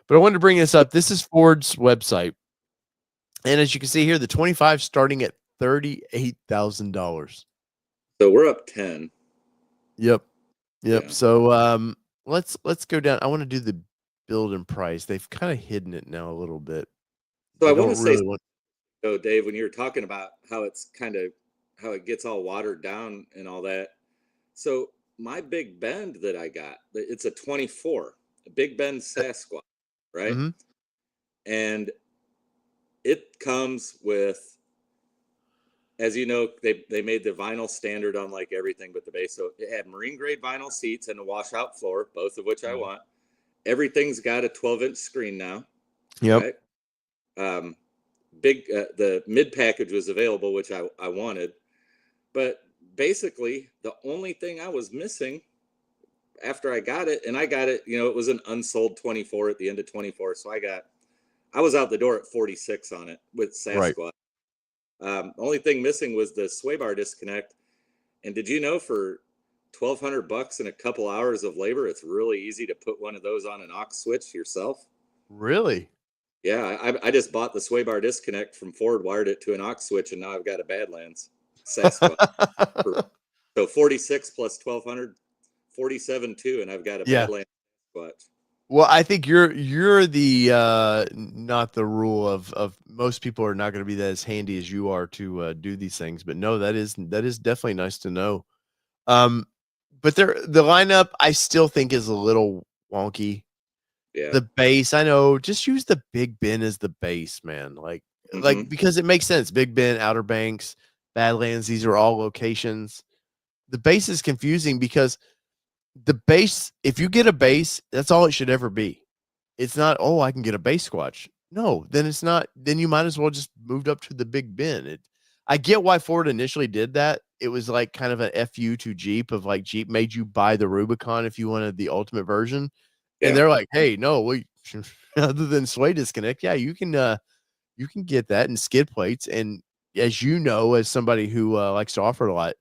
But I wanted to bring this up. This is Ford's website. And as you can see here, the 25 starting at $38,000. So we're up 10. Yep. Yeah. So let's go down. I want to do the build and price. They've kind of hidden it now a little bit. So I want to say, Dave, when you were talking about how it gets all watered down and all that. So my Big Bend that I got, it's a 24, a Big Bend Sasquatch, right? And it comes with, as you know, they made the vinyl standard on like everything but the base. So it had marine grade vinyl seats and a washout floor, both of which I want. Everything's got a 12-inch screen now. Yep. Right? The mid package was available, which I wanted, but basically the only thing I was missing after I got it, and I got it, it was an unsold 24 at the end of 24. So I was out the door at 46 on it with Sasquatch. Right. Only thing missing was the sway bar disconnect. And did you know for $1,200 and a couple hours of labor, it's really easy to put one of those on an aux switch yourself? Really? Yeah, I just bought the sway bar disconnect from Ford, wired it to an aux switch, and now I've got a Badlands Sasquatch. So 46 plus 1200, 47 too, and I've got a Yeah. Badlands Sasquatch. Well, I think you're the not the rule of most people are not going to be that as handy as you are to do these things. But no, that is definitely nice to know. Um, but the lineup I still think is a little wonky. Yeah. The base, I know, just use the Big Ben as the base, man. Like because it makes sense. Big Ben, Outer Banks, Badlands, these are all locations. The base is confusing because the base, if you get a base, that's all it should ever be. It's not, oh, I can get a base squatch. No, then it's not, then you might as well just moved up to the Big Ben. I get why Ford initially did that. It was like kind of an FU to Jeep of like Jeep made you buy the Rubicon if you wanted the ultimate version. And Yeah. they're like, hey, no, wait, other than sway disconnect, yeah, you can get that and skid plates. And as you know, as somebody who likes to offer a lot,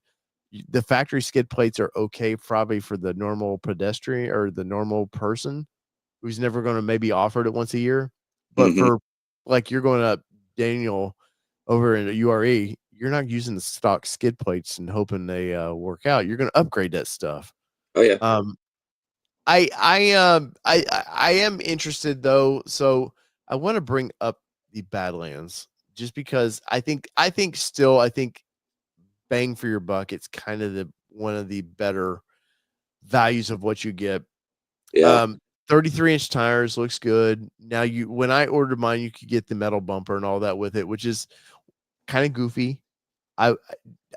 the factory skid plates are okay probably for the normal pedestrian or the normal person who's never going to maybe offered it once a year. But hmm for like you're going up Daniel over in a URE, you're not using the stock skid plates and hoping they work out. You're going to upgrade that stuff. Oh yeah. Um, I am interested though, so I want to bring up the Badlands just because I think bang for your buck, it's kind of the one of the better values of what you get. Yeah. Um, 33-inch tires looks good. Now when I ordered mine, you could get the metal bumper and all that with it, which is kind of goofy. I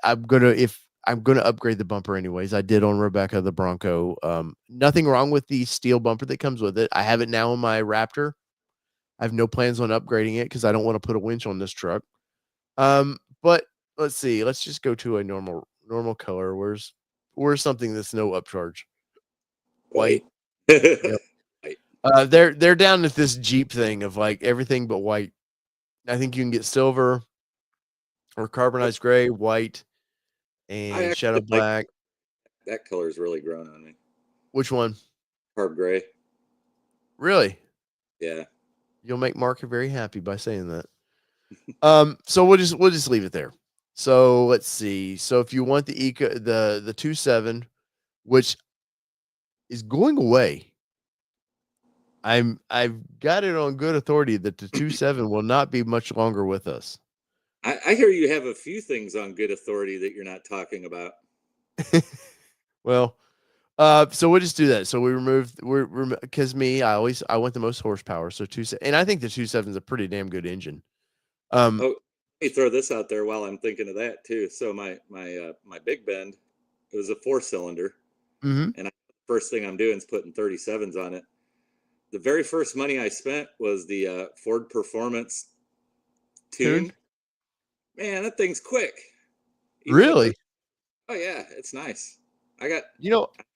if I'm gonna upgrade the bumper anyways. I did on Rebecca the Bronco. Nothing wrong with the steel bumper that comes with it. I have it now in my Raptor. I have no plans on upgrading it because I don't want to put a winch on this truck. But let's see. Let's just go to a normal color. Where's something that's no upcharge? White. White. Yep. White. They're down with this Jeep thing of like everything but white. I think you can get silver or carbonized gray, white, I and shadow actually like black. that color's really grown on me. Which one? Carb gray. Really? Yeah. You'll make Mark very happy by saying that. So we'll just leave it there. So let's see. So if you want the Eco the 2.7, which is going away, I've got it on good authority that the 2.7 will not be much longer with us. I hear you have a few things on good authority that you're not talking about. Well, so we'll just do that. So we removed we're because I want the most horsepower. So and I think the 2.7 is a pretty damn good engine. Oh, let me throw this out there while I'm thinking of that too. So my Big Bend, it was a 4-cylinder, Mm-hmm. and the first thing I'm doing is putting 37s on it. The very first money I spent was the Ford Performance Tune. Man, that thing's quick. Even with Really? oh yeah, it's nice. I've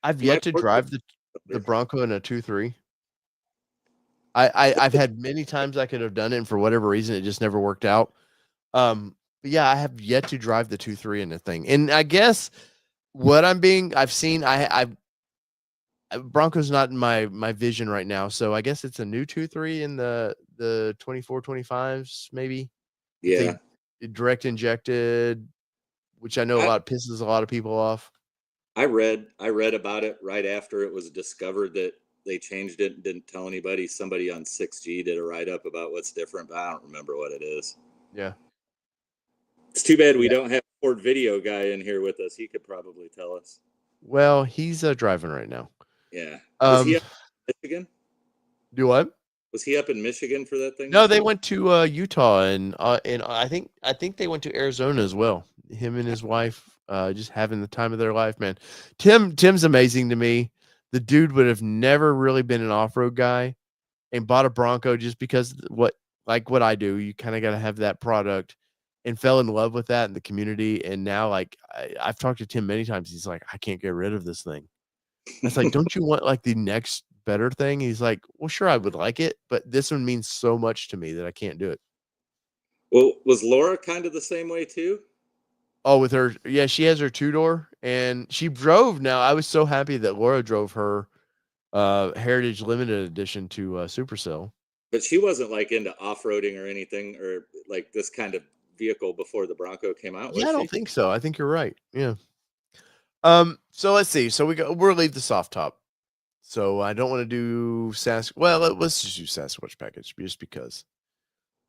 My yet to Ford drive the there. Bronco in a 2.3. I've had many times I could have done it, and for whatever reason, it just never worked out. But yeah, I have yet to drive the 2.3 in the thing, and I guess I've seen, Bronco's not in my vision right now, so I guess it's a new 2.3 in the 24, 25s, maybe. If Yeah, they direct injected, which I know I pisses a lot of people off. I read about it right after it was discovered that they changed it and didn't tell anybody. Somebody on 6G did a write up about what's different, but I don't remember what it is. Yeah. It's too bad we Yeah. don't have a Ford video guy in here with us. He could probably tell us. Well, he's driving right now. Yeah. Was he Um, up in Michigan? do what? Was he up in Michigan for that thing No, this they week? went to Utah and I think they went to Arizona as well. Him and his wife just having the time of their life, man. Tim's amazing to me. The dude would have never really been an off-road guy and bought a Bronco just because what I do, you kind of got to have that product and fell in love with that in the community. And now like I've talked to Tim many times. He's like, I can't get rid of this thing. It's like, don't you want like the next better thing? He's like, well, sure, I would like it, but this one means so much to me that I can't do it. Well, was Laura kind of the same way too? Oh, with her, yeah, she has her 2-door and she drove now. I was so happy that Laura drove her Heritage Limited Edition to Supercell. But she wasn't like into off-roading or anything, or like this kind of vehicle before the Bronco came out, Yeah, was I she? don't think so. I think you're right. Yeah. So let's see. So we'll leave the soft top. So I don't want to do let's just do Sasquatch package just because.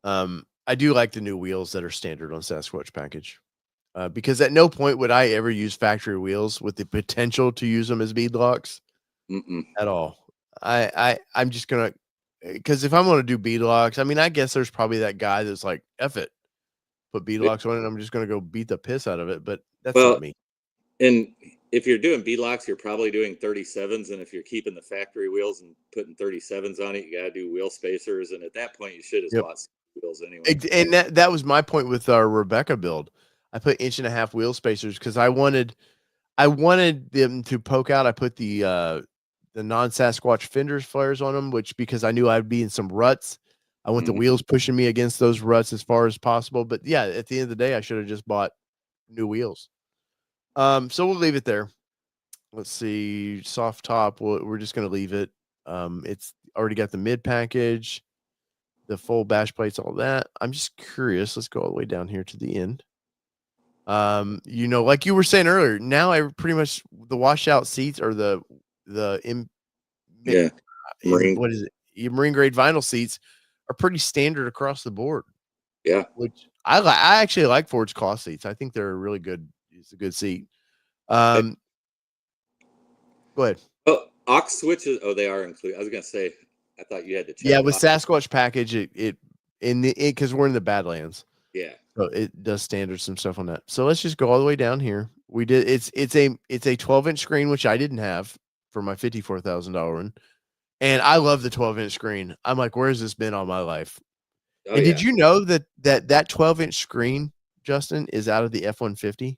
I do like the new wheels that are standard on Sasquatch package. Because at no point would I ever use factory wheels with the potential to use them as bead locks Mm-mm. at all. I'm just gonna because if I'm gonna do bead locks, I mean, I guess there's probably that guy that's like, F it, put bead locks on it. And I'm just gonna go beat the piss out of it, but that's not Well, me. and if you're doing beadlocks, you're probably doing 37s, and if you're keeping the factory wheels and putting 37s on it, you got to do wheel spacers, and at that point, you should have Yep. bought wheels anyway. And that was my point with our Rebecca build. I put 1.5 wheel spacers because I wanted them to poke out. I put the non-Sasquatch fenders flares on them, which because I knew I'd be in some ruts. I want the Mhm. wheels pushing me against those ruts as far as possible. But yeah, at the end of the day, I should have just bought new wheels. So we'll leave it there. Let's see, soft top. We're just gonna leave it. It's already got the mid package, the full bash plates, all that. I'm just curious. Let's go all the way down here to the end. Like you were saying earlier, now I pretty much the washout seats or the Yeah, in Marine. what is it? Marine grade vinyl seats are pretty standard across the board, Yeah. which I actually like Ford's cloth seats. I think they're really good. It's a good seat. Um, go ahead. Oh, aux switches. Oh, they are included. I was gonna say, I thought you had to check Yeah, the with box. Sasquatch package, it because we're in the Badlands, Yeah. so it does standard some stuff on that. So let's just go all the way down here. We did it's a 12-inch screen, which I didn't have for my $54,000 one. And I love the 12-inch screen. I'm like, where has this been all my life? Oh And did yeah. you know that 12-inch screen, Justin, is out of the F-150?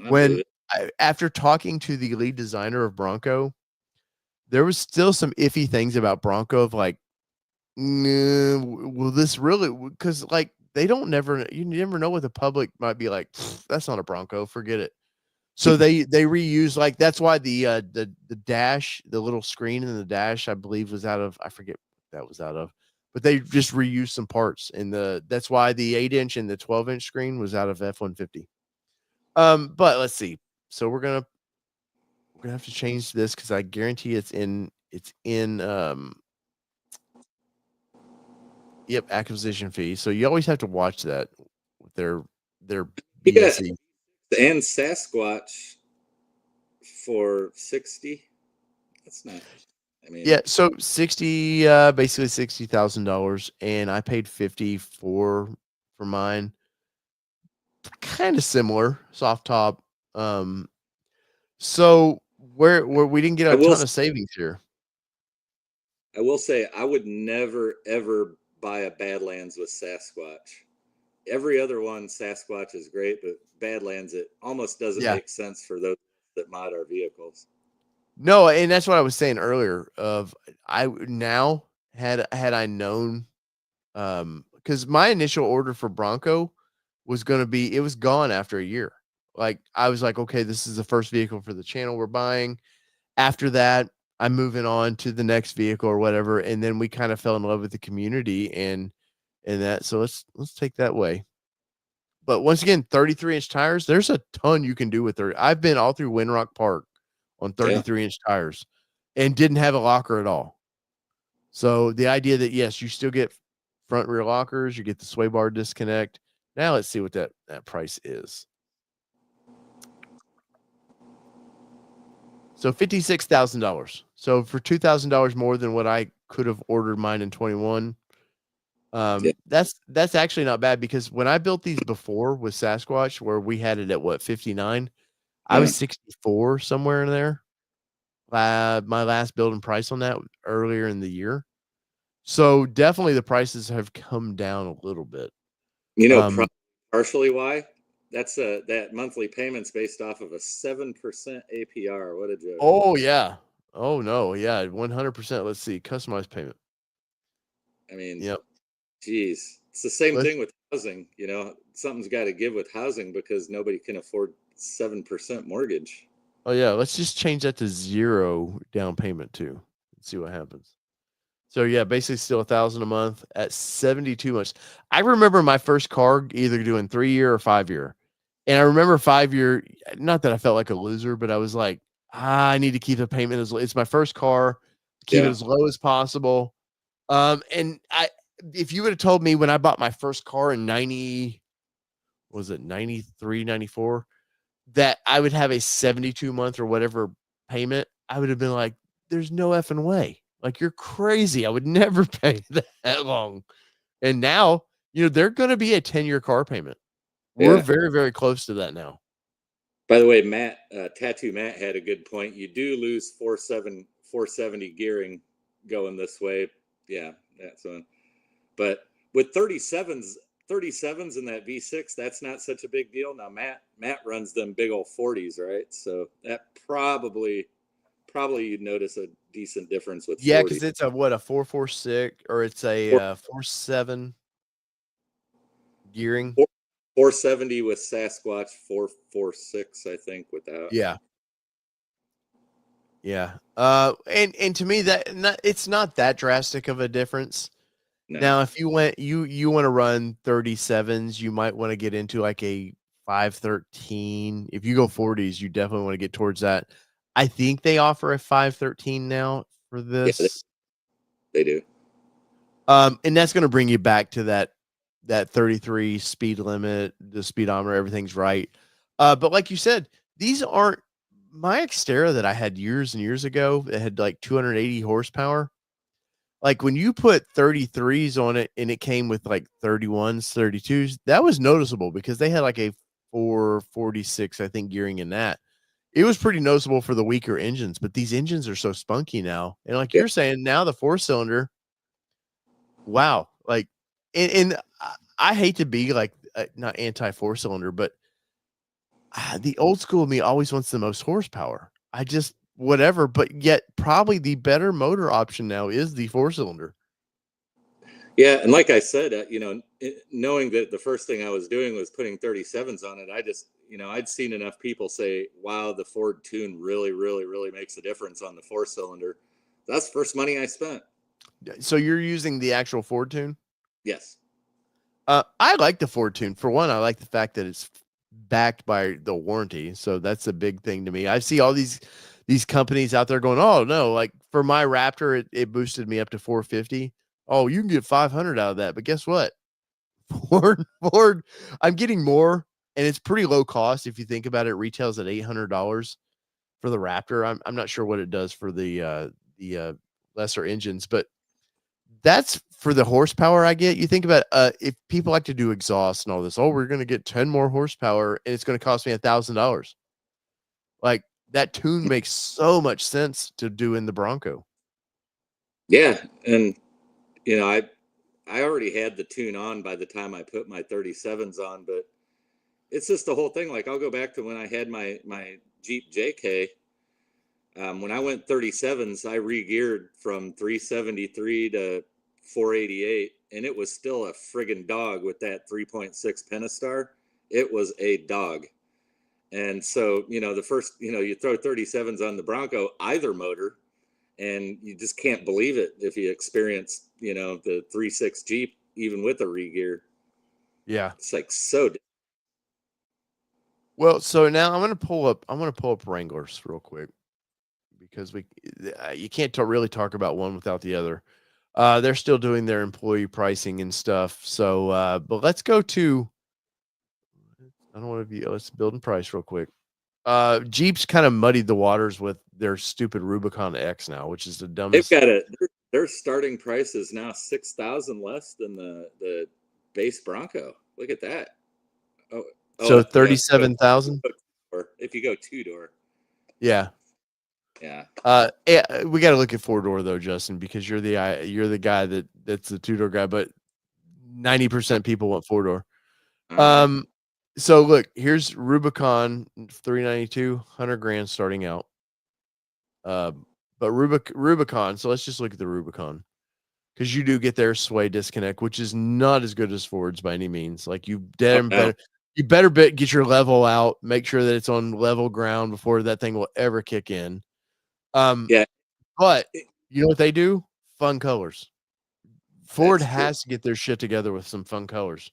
I believe it. After talking to the lead designer of Bronco, there was still some iffy things about Bronco of like, "Nah, will this really?" Because like you never know what the public might be like. That's not a Bronco. Forget it. So they reuse like that's why the dash, the little screen in the dash, I believe was out of I forget what that was out of, but they just reused some parts and that's why the 8-inch and the 12-inch screen was out of F-150. But let's see. So we're gonna have to change this because I guarantee it's in yep, acquisition fee. So you always have to watch that with their Yeah, BSE. and Sasquatch for 60. That's not. I mean, Yeah, so 60 basically $60,000 and I paid 50 for mine. Kind of similar, soft top. Um so where we didn't get I a will. ton of savings here. I will say I would never ever buy a Badlands with Sasquatch. Every other one, Sasquatch is great, but Badlands, it almost doesn't Yeah. make sense for those that mod our vehicles. No, and that's what I was saying earlier of I now had I known because my initial order for Bronco was going to be it was gone after a year. Like I was like, okay, this is the first vehicle for the channel we're buying. After that, I'm moving on to the next vehicle or whatever, and then we kind of fell in love with the community and that. So let's take that way. But once again, 33-inch tires. There's a ton you can do with 30. I've been all through Windrock Park on Yeah. 33-inch tires and didn't have a locker at all. So the idea that yes, you still get front rear lockers, you get the sway bar disconnect. Now let's see what that price is. So $56,000. So for $2,000 more than what I could have ordered mine in 21. Yeah. That's actually not bad because when I built these before with Sasquatch, where we had it at what 59, I Yeah. was 64 somewhere in there. My last build and price on that earlier in the year. So definitely the prices have come down a little bit. You know, Um, partially why that's that monthly payment's based off of a 7% APR. What a joke! oh yeah. Oh no, yeah, 100%. Let's see, customized payment. I mean, Yep. geez, it's the same Let's thing with housing. You know, something's got to give with housing because nobody can afford 7% mortgage. oh yeah, let's just change that to 0 down payment too. Let's see what happens. So yeah, basically still 1,000 a month at 72 months. I remember my first car either doing 3-year or 5-year. And I remember 5-year, not that I felt like a loser, but I was like, I need to keep the payment as low. It's my first car, keep it Yeah. as low as possible. And if you would have told me when I bought my first car in 93, 94, that I would have a 72 month or whatever payment, I would have been like, there's no effing way. Like, you're crazy. I would never pay that long. And now, they're going to be a 10-year car payment. We're Yeah. very, very close to that now. By the way, Matt, Tattoo Matt had a good point. You do lose 470 gearing going this way. Yeah, that's one. But with 37s in that V6, that's not such a big deal. Now Matt runs them big old 40s, right? So that probably you'd notice a decent difference with 40. because it's a 446 or it's a 47 gearing. 470 with Sasquatch, 446, I think, without. Yeah. And to me it's not that drastic of a difference. No. Now, if you want to run 37s, you might want to get into like a 513. If you go 40s, you definitely want to get towards that. I think they offer a 513 now for this. Yeah, they do. And that's going to bring you back to that 33 speed limit, the speedometer, everything's right. But like you said, these aren't my Xterra that I had years and years ago that had like 280 horsepower. Like when you put 33s on it and it came with like 31s, 32s, that was noticeable because they had like a 446, I think, gearing in that. It was pretty noticeable for the weaker engines, but these engines are so spunky now. And like you're saying, now the 4-cylinder, wow. Like, and I hate to be like not anti 4-cylinder, but the old school of me always wants the most horsepower. I just whatever, but yet probably the better motor option now is the 4-cylinder. Yeah, and like I said, knowing that the first thing I was doing was putting 37s on it, I just, I'd seen enough people say, "Wow, the Ford tune really, really, really makes a difference on the 4-cylinder." That's the first money I spent. So you're using the actual Ford tune? Yes. I like the Ford tune. For one, I like the fact that it's backed by the warranty, so that's a big thing to me. I see all these companies out there going, "Oh no!" Like for my Raptor, it boosted me up to 450. Oh, you can get 500 out of that, but guess what? Ford, I'm getting more, and it's pretty low cost if you think about it. It retails at $800 for the Raptor. I'm not sure what it does for the lesser engines, but that's for the horsepower I get. You think about if people like to do exhaust and all this, oh, we're going to get 10 more horsepower and it's going to cost me $1,000. Like that tune makes so much sense to do in the Bronco. Yeah, and I already had the tune on by the time I put my 37s on, but it's just the whole thing. Like I'll go back to when I had my Jeep JK. When I went 37s, I re-geared from 373 to 488, and it was still a friggin' dog with that 3.6 Pentastar. It was a dog. And so, the first, you throw 37s on the Bronco, either motor, and you just can't believe it if you experience, the 3.6 Jeep, even with a re-gear. Yeah. It's like so. Well, so now I'm going to pull up Wranglers real quick because you can't really talk about one without the other. They're still doing their employee pricing and stuff. So, but let's go to, I don't want to be, let's build and price real quick. Jeep's kind of muddied the waters with their stupid Rubicon X now, which is the dumbest. They've got their starting price is now $6,000 less than the base Bronco. Look at that. So 37,000 if you go 2-door. Yeah. Yeah. Yeah, we got to look at 4-door though, Justin, because you're the guy that's the 2-door guy, but 90% people want 4-door. So look, here's Rubicon 392, 100 grand starting out. But Rubicon, so let's just look at the Rubicon. Because you do get their sway disconnect, which is not as good as Ford's by any means. Like you better get your level out, make sure that it's on level ground before that thing will ever kick in. Yeah. But you know what they do? fun colors. Ford That's true. has to get their shit together with some fun colors.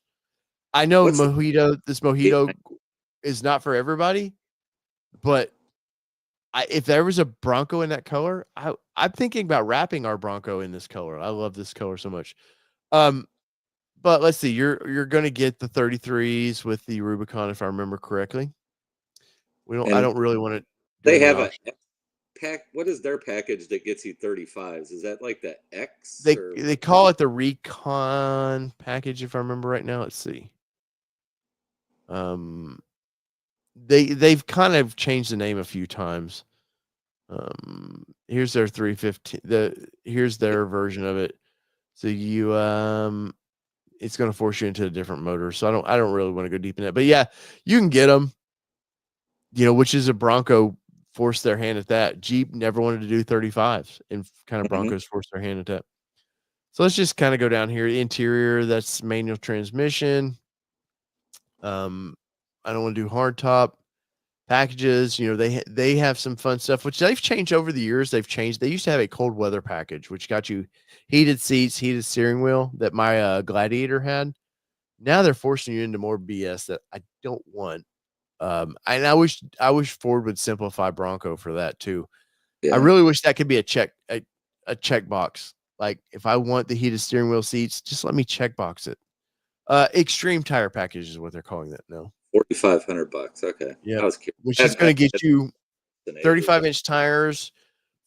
I know What's the this mojito is not for everybody, but if there was a Bronco in that color, I'm thinking about wrapping our Bronco in this color. I love this color so much. But let's see, you're gonna get the 33s with the Rubicon, if I remember correctly. I and don't really want to do they any have a option. pack. What is their package that gets you 35s? Is that like the X They or they call it the Recon package, if I remember right now. Let's see. Um, they've kind of changed the name a few times. Here's their 315. Here's their version of it. So it's going to force you into a different motor. So I don't really want to go deep in that. But yeah, you can get them. Which is a Bronco forced their hand at that. Jeep never wanted to do 35s, and kind of Mhm. Broncos forced their hand at that. So let's just kind of go down here. Interior, that's manual transmission. I don't want to do hard top packages. They have some fun stuff, which they've changed over the years. They've changed. They used to have a cold weather package, which got you heated seats, heated steering wheel that my Gladiator had. Now they're forcing you into more BS that I don't want. And I wish Ford would simplify Bronco for that too. I Yeah. really wish that could be a checkbox. Like if I want the heated steering wheel seats, just let me checkbox it. Extreme tire package is what they're calling that now. $4,500. Okay. Yeah, I was curious. which is going to get you In ages. 35-inch tires,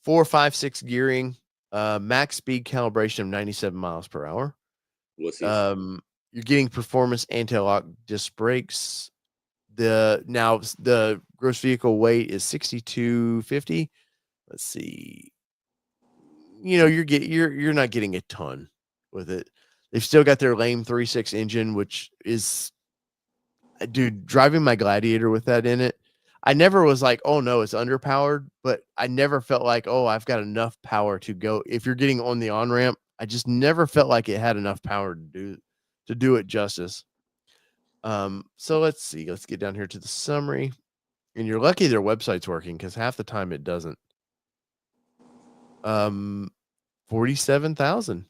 4, 5, 6 gearing, max speed calibration of 97 miles per hour. Wussies. You're getting performance anti-lock disc brakes. The gross vehicle weight is 6,250. Let's see. You're not getting a ton with it. They've still got their lame 3.6 engine, which is, dude, driving my Gladiator with that in it. I never was like, oh no, it's underpowered, but I never felt like, oh, I've got enough power to go. If you're getting on the on ramp, I just never felt like it had enough power to do it justice. So let's see. Let's get down here to the summary. And you're lucky their website's working because half the time it doesn't. 47,000.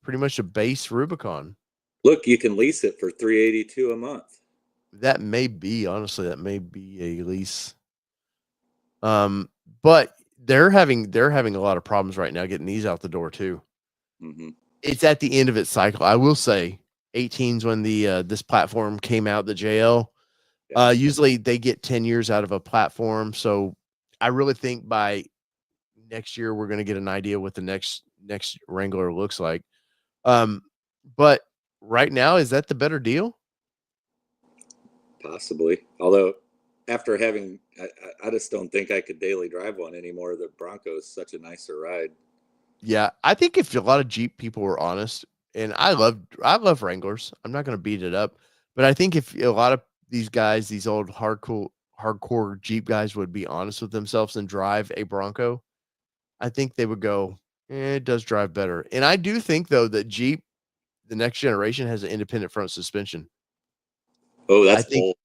Pretty much a base Rubicon. Look, you can lease it for $382 a month. That may be, honestly, that may be a lease. But they're having a lot of problems right now getting these out the door too. Mm-hmm. It's at the end of its cycle. I will say 18's when the this platform came out, the JL. Yeah. Usually they get 10 years out of a platform. So I really think by next year we're going to get an idea what the next Wrangler looks like. But right now, is that the better deal? Possibly. Although after having, I just don't think I could daily drive one anymore. The Bronco is such a nicer ride. Yeah, I think if a lot of Jeep people were honest, and I love Wranglers. I'm not going to beat it up, but I think if a lot of these guys, these old hardcore Jeep guys would be honest with themselves and drive a Bronco, I think they would go, it does drive better. And I do think though that Jeep, the next generation, has an independent front suspension. Oh, I that's think bold.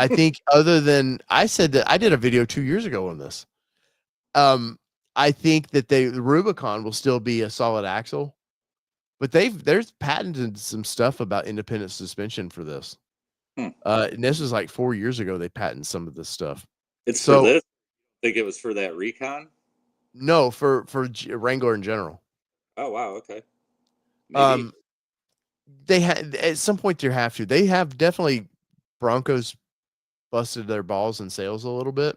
I think other than I said that I did a video 2 years ago on this. I think that the Rubicon will still be a solid axle, but there's patented some stuff about independent suspension for this. Hmm. And this was like 4 years ago they patented some of this stuff. It's for So this. I think it was for that Recon. no, for Wrangler in general. Oh wow. Okay. Maybe. They had at some point you have to. They have definitely Broncos busted their balls and sales a little bit.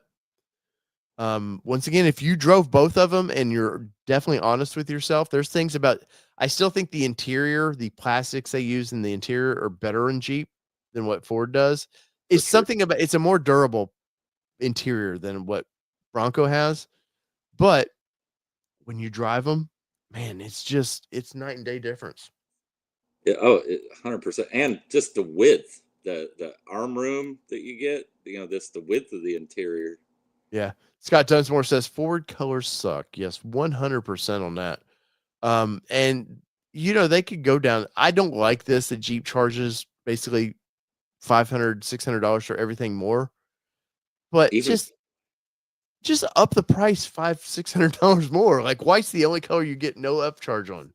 Once again, if you drove both of them and you're definitely honest with yourself, there's things about, I still think the interior, the plastics they use in the interior are better in Jeep than what Ford does. It's sure. something about, it's a more durable interior than what Bronco has. But when you drive them, man, it's night and day difference. Yeah. Oh, 100%. And just the width, the arm room that you get. This the width of the interior. Yeah. Scott Dunsmore says Ford colors suck. Yes, 100% on that. And they could go down. I don't like this that Jeep charges basically $500, $600 for everything more. But Even just just up the price $500-$600 more. Like, why's the only color you get no upcharge on?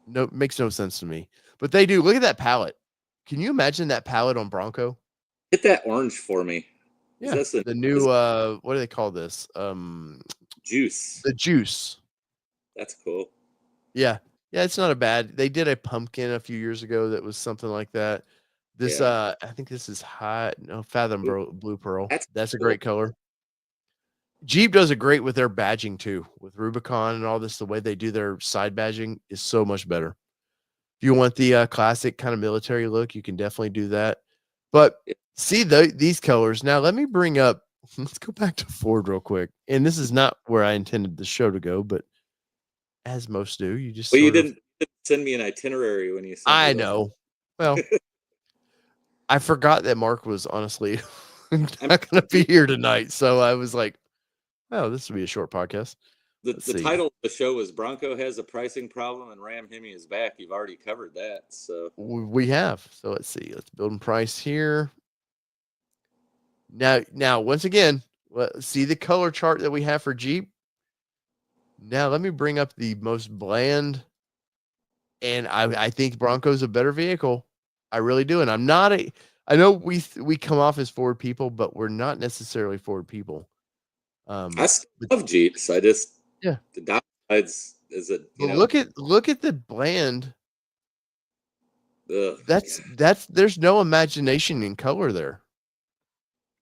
No, makes no sense to me. But they do. Look at that palette. Can you imagine that palette on Bronco? Get that orange for me. Yeah, Is the new what do they call this? Juice? The juice. That's cool. Yeah, yeah, it's not a bad. They did a pumpkin a few years ago that was something like that. This Yeah. I think this is Fathom Blue Pearl. That's a cool. great color. Jeep does it great with their badging too, with Rubicon and all this. The way they do their side badging is so much better. If you want the classic kind of military look, you can definitely do that. But see these colors. Now let me bring up. Let's go back to Ford real quick. And this is not where I intended the show to go, but as most do, you just. Well, you didn't send me an itinerary when you sent me I know. Well, I forgot that Mark was honestly not going to be here tonight, so I was like, "Oh, this will be a short podcast." The title of the show was Bronco has a pricing problem and Ram Hemi is back. You've already covered that. So we have. So let's see. Let's build and price here. Now, once again, let's see the color chart that we have for Jeep. Now, let me bring up the most bland. And I think Bronco's a better vehicle. I really do. And I'm not I know we come off as Ford people, but we're not necessarily Ford people. I love Jeeps. I just the downsides is it. Look at the bland. Ugh. That's there's no imagination in color there.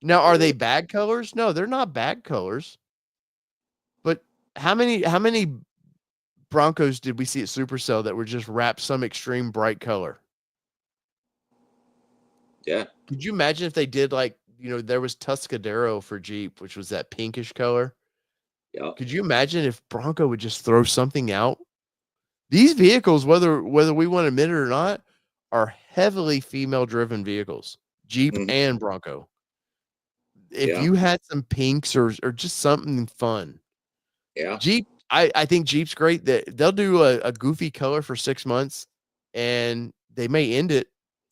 Now, are they bad colors? No, they're not bad colors. But how many Broncos did we see at Supercell that were just wrapped some extreme bright color? Yeah. Could you imagine if they did there was Tuscadero for Jeep, which was that pinkish color? Yeah. Could you imagine if Bronco would just throw something out? These vehicles, whether we want to admit it or not, are heavily female-driven vehicles. Jeep and Bronco. If you had some pinks or just something fun. Yeah. Jeep, I think Jeep's great. They'll do a goofy color for 6 months and they may end it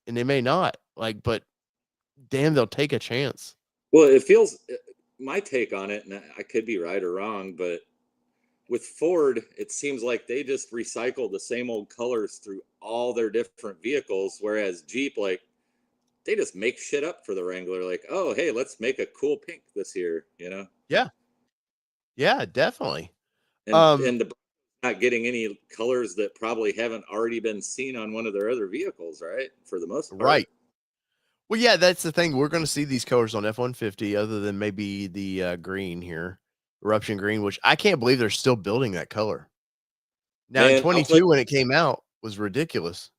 and they may not. But damn, they'll take a chance. Well, it feels my take on it, and I could be right or wrong, but with Ford, it seems like they just recycle the same old colors through all their different vehicles, whereas Jeep, they just make shit up for the Wrangler. Like, oh, hey, let's make a cool pink this year, Yeah. Yeah, definitely. And the not getting any colors that probably haven't already been seen on one of their other vehicles, right? For the most part. Right. Well, yeah, that's the thing. We're going to see these colors on F-150 other than maybe the green here, eruption green, which I can't believe they're still building that color. Now, in 22, when it came out, was ridiculous.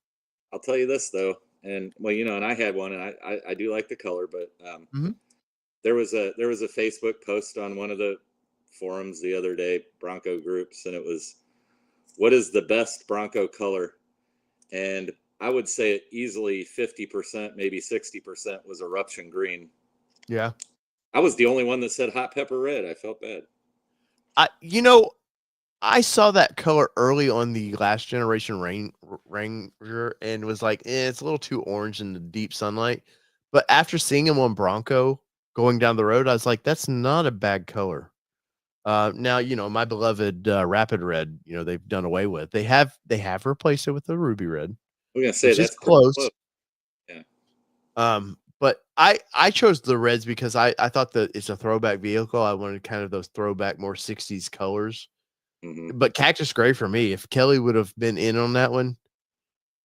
I'll tell you this, though. And, well, and I had one, and I do like the color, but there was a Facebook post on one of the forums the other day, Bronco groups, and it was, what is the best Bronco color? And I would say easily 50%, maybe 60% was eruption green. Yeah. I was the only one that said hot pepper red. I felt bad. I saw that color early on the last generation Ranger and was like, it's a little too orange in the deep sunlight. But after seeing him on Bronco going down the road, I was like, that's not a bad color. Now, my beloved Rapid Red, they've done away with. They have replaced it with the Ruby Red. I'm gonna say that's close. Yeah. But I chose the reds because I thought that it's a throwback vehicle. I wanted kind of those throwback, more 60s colors. But Cactus Gray for me, if Kelly would have been in on that one,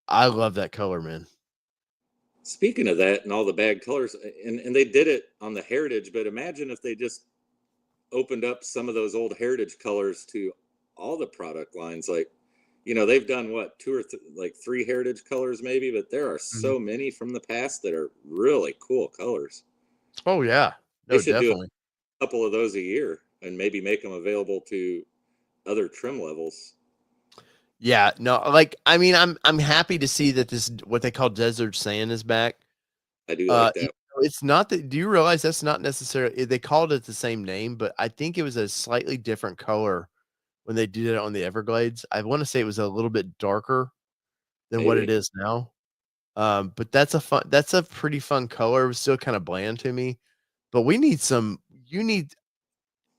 I love that color, man. Speaking of that and all the bad colors, and they did it on the Heritage, but imagine if they just opened up some of those old Heritage colors to all the product lines. They've done what, 2 or 3 Heritage colors maybe, but there are so many from the past that are really cool colors. Oh yeah, no, they should definitely do a couple of those a year and maybe make them available to other trim levels. Yeah, no, I'm happy to see that this, what they call desert sand, is back. I do like that. It's not that. Do you realize that's not necessarily, they called it the same name, but I think it was a slightly different color when they did it on the Everglades. I want to say it was a little bit darker than what it is now. But that's a pretty fun color. It was still kind of bland to me, but you need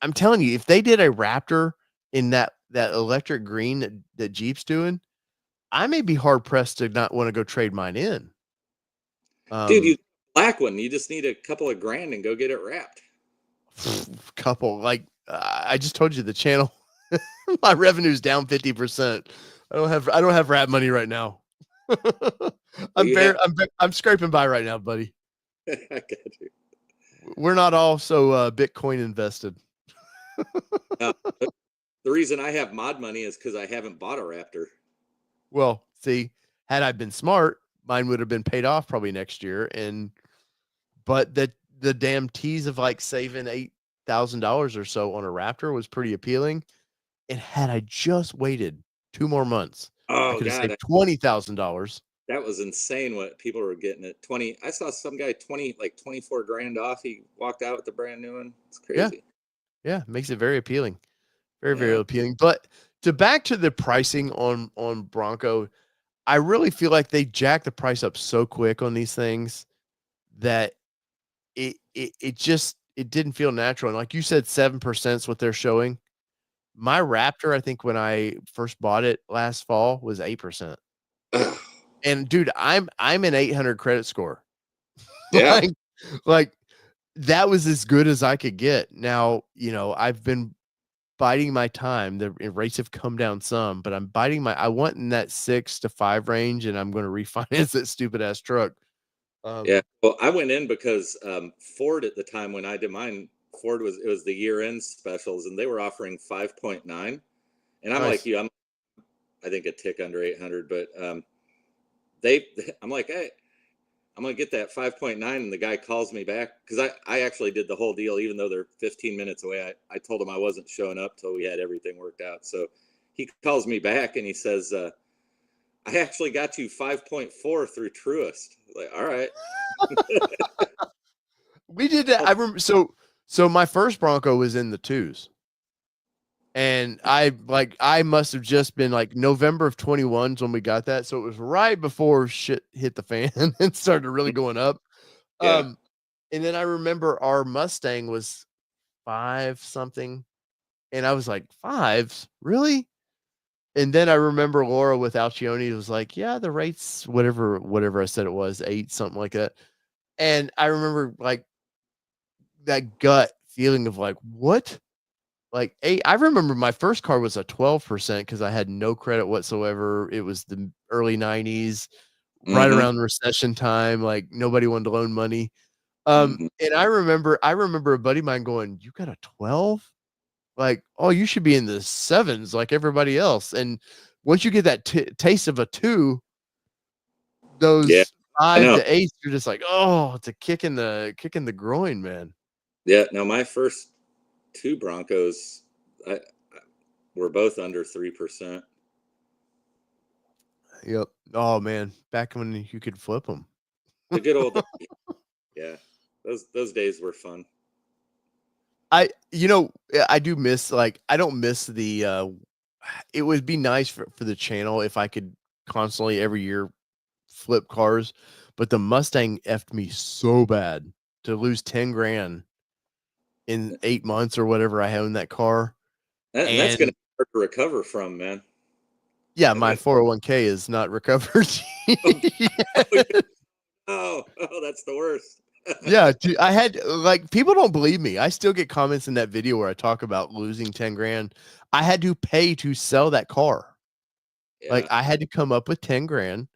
I'm telling you, if they did a Raptor in that electric green that Jeep's doing, I may be hard pressed to not want to go trade mine in. Dude, you black one. You just need a couple of grand and go get it wrapped. Couple, like I just told you, the channel, my revenue's down 50%. I don't have wrap money right now. I'm scraping by right now, buddy. I got you. We're not all so Bitcoin invested. The reason I have mod money is because I haven't bought a Raptor. Well, see, had I been smart, mine would have been paid off probably next year. But the damn tease of like saving $8,000 or so on a Raptor was pretty appealing. And had I just waited 2 more months, I could have saved $20,000. That was insane what people were getting at 20. I saw some guy 24 grand off. He walked out with the brand new one. It's crazy. Yeah, makes it very appealing. Very appealing. But back to the pricing on Bronco, I really feel like they jacked the price up so quick on these things that it didn't feel natural. And like you said, 7% is what they're showing. My Raptor, I think when I first bought it last fall, was 8%. And dude, I'm an 800 credit score. Yeah. like that was as good as I could get. Now, I've been biding my time. The rates have come down some, but I want in that 6 to 5 range, and I'm going to refinance that stupid ass truck. Yeah. Well, I went in because Ford at the time when I did mine, it was the year end specials, and they were offering 5.9. And I'm like you, I think a tick under 800, but I'm like, hey, I'm going to get that 5.9. And the guy calls me back because I actually did the whole deal, even though they're 15 minutes away. I told him I wasn't showing up till we had everything worked out. So he calls me back and he says, I actually got you 5.4 through Truist. Like, all right. We did that. I remember. So my first Bronco was in the 2s. And I must have just been like November of 21 when we got that. So it was right before shit hit the fan and started really going up. Yeah. And then I remember our Mustang was 5 something. And I was like, 5s? Really? And then I remember Laura with Alcione was like, yeah, the rate's whatever I said it was, 8, something like that. And I remember like that gut feeling of like, what? Like 8. I remember my first car was a 12% because I had no credit whatsoever. It was the early 90s, right around recession time. Like nobody wanted to loan money. And I remember a buddy of mine going, you got a 12? Like, oh, you should be in the 7s like everybody else. And once you get that taste of a 2, those 5 to 8s, you're just like, oh, it's a kick in the groin, man. Yeah. No, my first 2 Broncos, were both under 3%. Yep. Oh man, back when you could flip them. The good old yeah. Those days were fun. I do miss, like, I don't miss the it would be nice for the channel if I could constantly every year flip cars, but the Mustang effed me so bad to lose 10 grand in 8 months or whatever I owned that car. And that's going to be hard to recover from, man. Yeah, my 401k is not recovered. Oh, that's the worst. Yeah, dude, I had, like, people don't believe me. I still get comments in that video where I talk about losing 10 grand. I had to pay to sell that car. Yeah. Like, I had to come up with 10 grand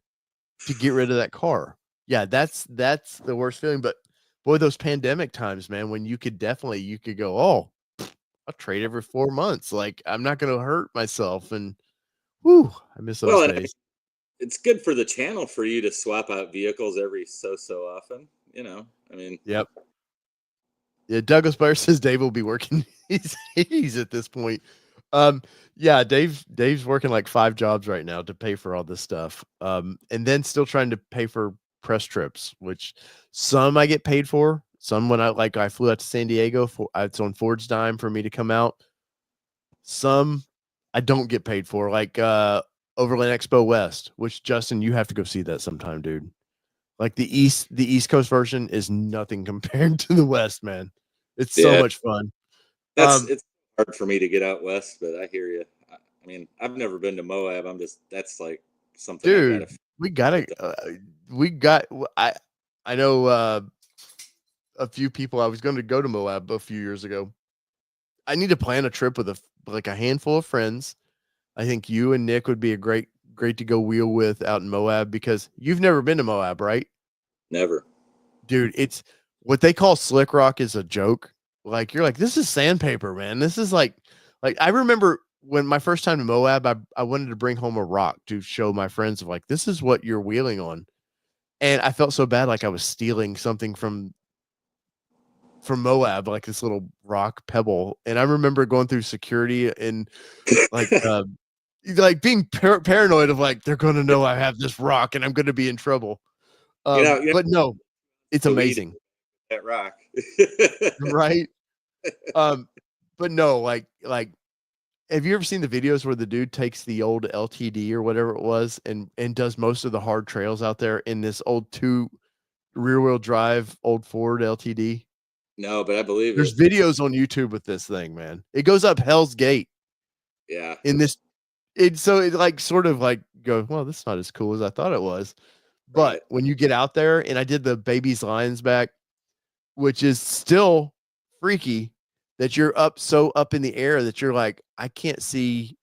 to get rid of that car. Yeah, that's the worst feeling. But boy, those pandemic times, man, when you could go, oh, I'll trade every 4 months. Like, I'm not going to hurt myself. And whew, I miss those days. It's good for the channel for you to swap out vehicles every so often. I mean, yep. Yeah, Douglas Blair says Dave will be working. He's 80s at this point. Yeah, Dave's working like 5 jobs right now to pay for all this stuff. And then still trying to pay for press trips, which some I get paid for. Some when I flew out to San Diego it's on Ford's dime for me to come out. Some I don't get paid for, like Overland Expo West, which Justin, you have to go see that sometime, dude. Like the East Coast version is nothing compared to the West, man. It's so much fun. It's hard for me to get out west, but I hear you. I mean, I've never been to Moab. That's like something I Dude, gotta we gotta, get done. we got, I know a few people. I was going to go to Moab a few years ago. I need to plan a trip with a handful of friends. I think you and Nick would be a great to go wheel with out in Moab because you've never been to Moab, right? Never. Dude, it's what they call slick rock is a joke. Like you're like, this is sandpaper, man. This is like I remember when my first time to Moab, I wanted to bring home a rock to show my friends of like, this is what you're wheeling on. And I felt so bad like I was stealing something from Moab, like this little rock pebble. And I remember going through security and like being paranoid of like they're gonna know I have this rock and I'm gonna be in trouble. You But no, it's know, weed amazing. that rock. Right? But no, like have you ever seen the videos where the dude takes the old LTD or whatever it was and does most of the hard trails out there in this old two rear wheel drive old Ford LTD? No, but I believe There's it. videos on YouTube with this thing, man. It goes up Hell's Gate Yeah. in this so it like sort of like go, well, this is not as cool as I thought it was. Right. But when you get out there and I did the baby's lines back, which is still freaky that you're so up in the air that you're like, I can't see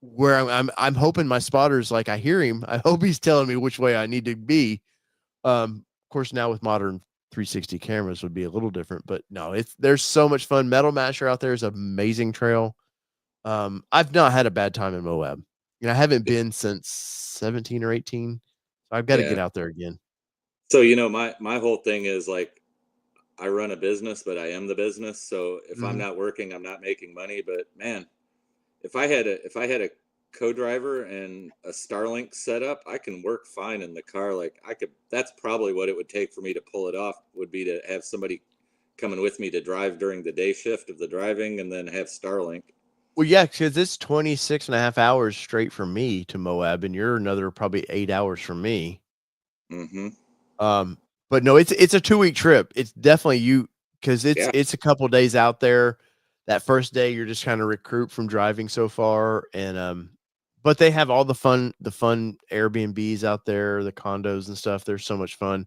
where I'm hoping my spotter's like, I hear him. I hope he's telling me which way I need to be. Of course, now with modern 360 cameras would be a little different, but no, there's so much fun. Metal Masher out there is an amazing trail. I've not had a bad time in Moab. I haven't been since 17 or 18. So I've got to Yeah. get out there again. So, my whole thing is like, I run a business, but I am the business. So if I'm not working, I'm not making money. But man, if I had a co-driver and a Starlink setup, I can work fine in the car. Like that's probably what it would take for me to pull it off, would be to have somebody coming with me to drive during the day shift of the driving and then have Starlink. Well, yeah, because it's 26 and a half hours straight from me to Moab, and you're another probably 8 hours from me. Mm-hmm. But no, it's a 2-week trip. It's definitely because it's a couple days out there. That first day you're just kind of recruit from driving so far, and but they have all the fun Airbnbs out there, the condos and stuff. There's so much fun.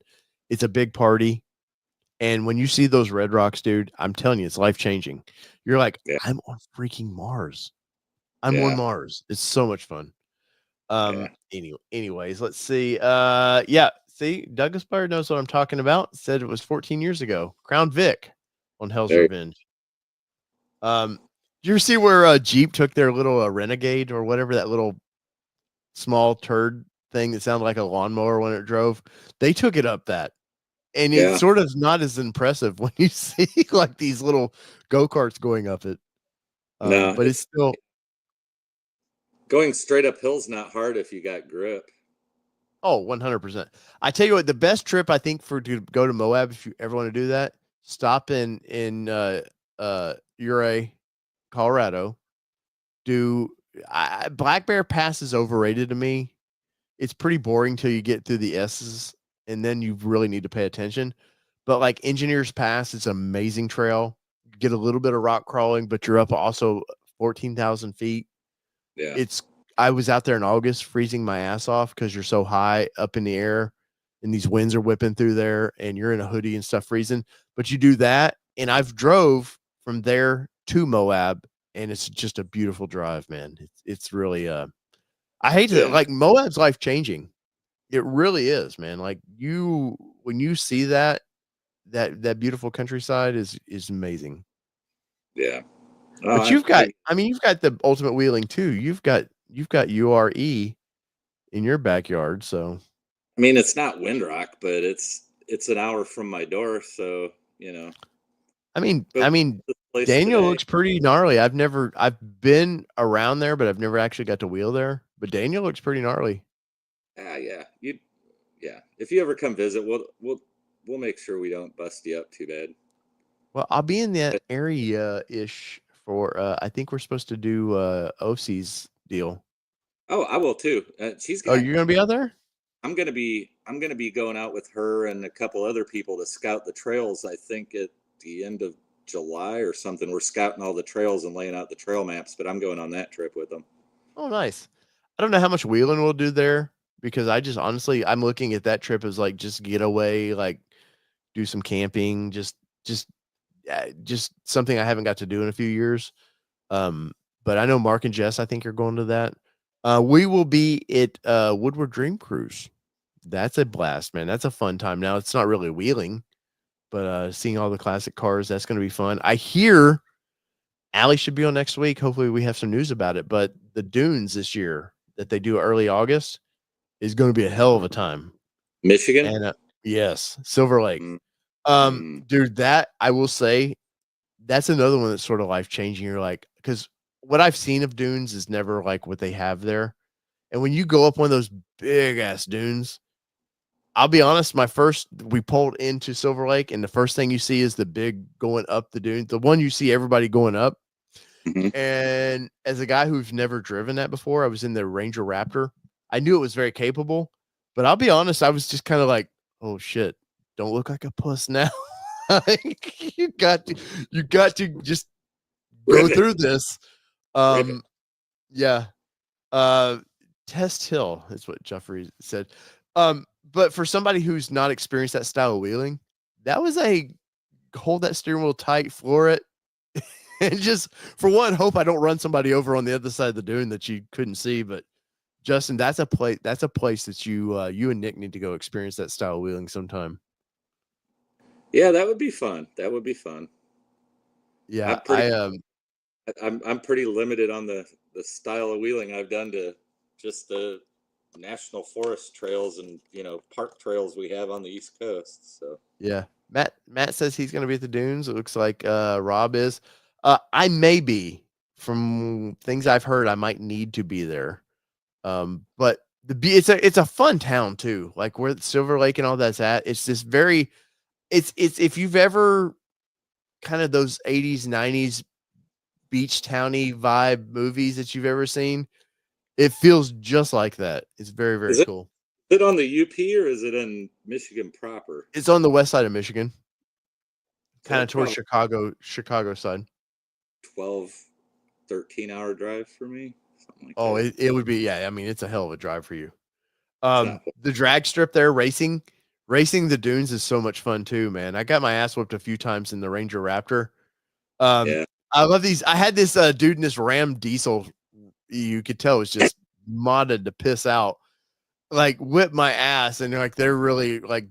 It's a big party. And when you see those red rocks, dude, I'm telling you, it's life changing. You're like, Yeah. I'm on freaking Mars. I'm on Yeah. Mars. It's so much fun. Yeah. Anyways, let's see. Yeah, see, Douglas Bird knows what I'm talking about. Said it was 14 years ago. Crown Vic on Hell's There. Revenge. Did you ever see where Jeep took their little Renegade or whatever, that little small turd thing that sounded like a lawnmower when it drove? They took it up that. And it's Yeah. sort of not as impressive when you see like these little go-karts going up it. No, But it's still going straight up hill's not hard if you got grip. 100%. I tell you what, the best trip I think to go to Moab, if you ever want to do that, stop in Ouray, Colorado. Black Bear Pass is overrated to me. It's pretty boring till you get through the S's, and then you really need to pay attention. But like Engineers Pass, it's an amazing trail. You get a little bit of rock crawling, but you're up also 14,000 feet. Yeah. I was out there in August freezing my ass off because you're so high up in the air and these winds are whipping through there and you're in a hoodie and stuff freezing. But you do that, and I've drove from there to Moab, and it's just a beautiful drive, man. It's really I hate to like Moab's life changing. It really is, man. Like when you see that beautiful countryside is amazing. Yeah. But you've got the ultimate wheeling too. You've got URE in your backyard, so I mean, it's not Windrock, but it's an hour from my door, so I mean place Daniel today. looks pretty gnarly. I've been around there, but I've never actually got to wheel there. But Daniel looks pretty gnarly. Yeah. If you ever come visit, we'll make sure we don't bust you up too bad. Well, I'll be in that area ish for I think we're supposed to do OC's deal. Oh, I will too. You're gonna be out there? I'm gonna be going out with her and a couple other people to scout the trails. I think at the end of July or something. We're scouting all the trails and laying out the trail maps, but I'm going on that trip with them. Oh, nice. I don't know how much wheeling we'll do there because I just honestly, I'm looking at that trip as like just get away, like do some camping, just something I haven't got to do in a few years. Um, but I know Mark and Jess, I think are going to that. We will be at Woodward Dream Cruise. That's a blast, man. That's a fun time. Now it's not really wheeling, but seeing all the classic cars, that's going to be fun. I hear Allie should be on next week. Hopefully, we have some news about it. But the dunes this year that they do early August is going to be a hell of a time. Michigan? And yes, Silver Lake. Mm. Dude, that I will say, that's another one that's sort of life changing. You're like, because what I've seen of dunes is never like what they have there. And when you go up one of those big ass dunes, I'll be honest, we pulled into Silver Lake, and the first thing you see is the big going up the dune, the one you see everybody going up. Mhm. And as a guy who's never driven that before, I was in the Ranger Raptor. I knew it was very capable, but I'll be honest, I was just kind of like, oh shit, don't look like a puss now. you got to just go Rip it. through this. Rip it. Yeah. Test Hill is what Jeffrey said. But for somebody who's not experienced that style of wheeling, that was a hold that steering wheel tight, floor it, and just for one, hope I don't run somebody over on the other side of the dune that you couldn't see. But Justin, that's a place that you and Nick need to go experience that style of wheeling sometime. Yeah, that would be fun. That would be fun. Yeah, I'm pretty limited on the style of wheeling I've done to just the national forest trails and park trails we have on the East Coast. So yeah. Matt says he's going to be at the dunes. It looks like Rob is. I may be. From things I've heard, I might need to be there. But it's a fun town too. Like where Silver Lake and all that's at. It's this very. It's if you've ever kind of those 80s 90s beach towny vibe movies that you've ever seen, it feels just like that. It's very, very is cool. it on the UP or is it in Michigan proper? It's on the west side of Michigan, So kind of that's towards probably Chicago side. 12, 13-hour drive for me, something like Oh, that. it would be, yeah. I mean, it's a hell of a drive for you. It's not. The drag strip there, racing the dunes is so much fun too, man. I got my ass whooped a few times in the Ranger Raptor. Yeah. I love these. I had this dude in this Ram diesel. You could tell was just modded to piss out, like whip my ass, and they're really like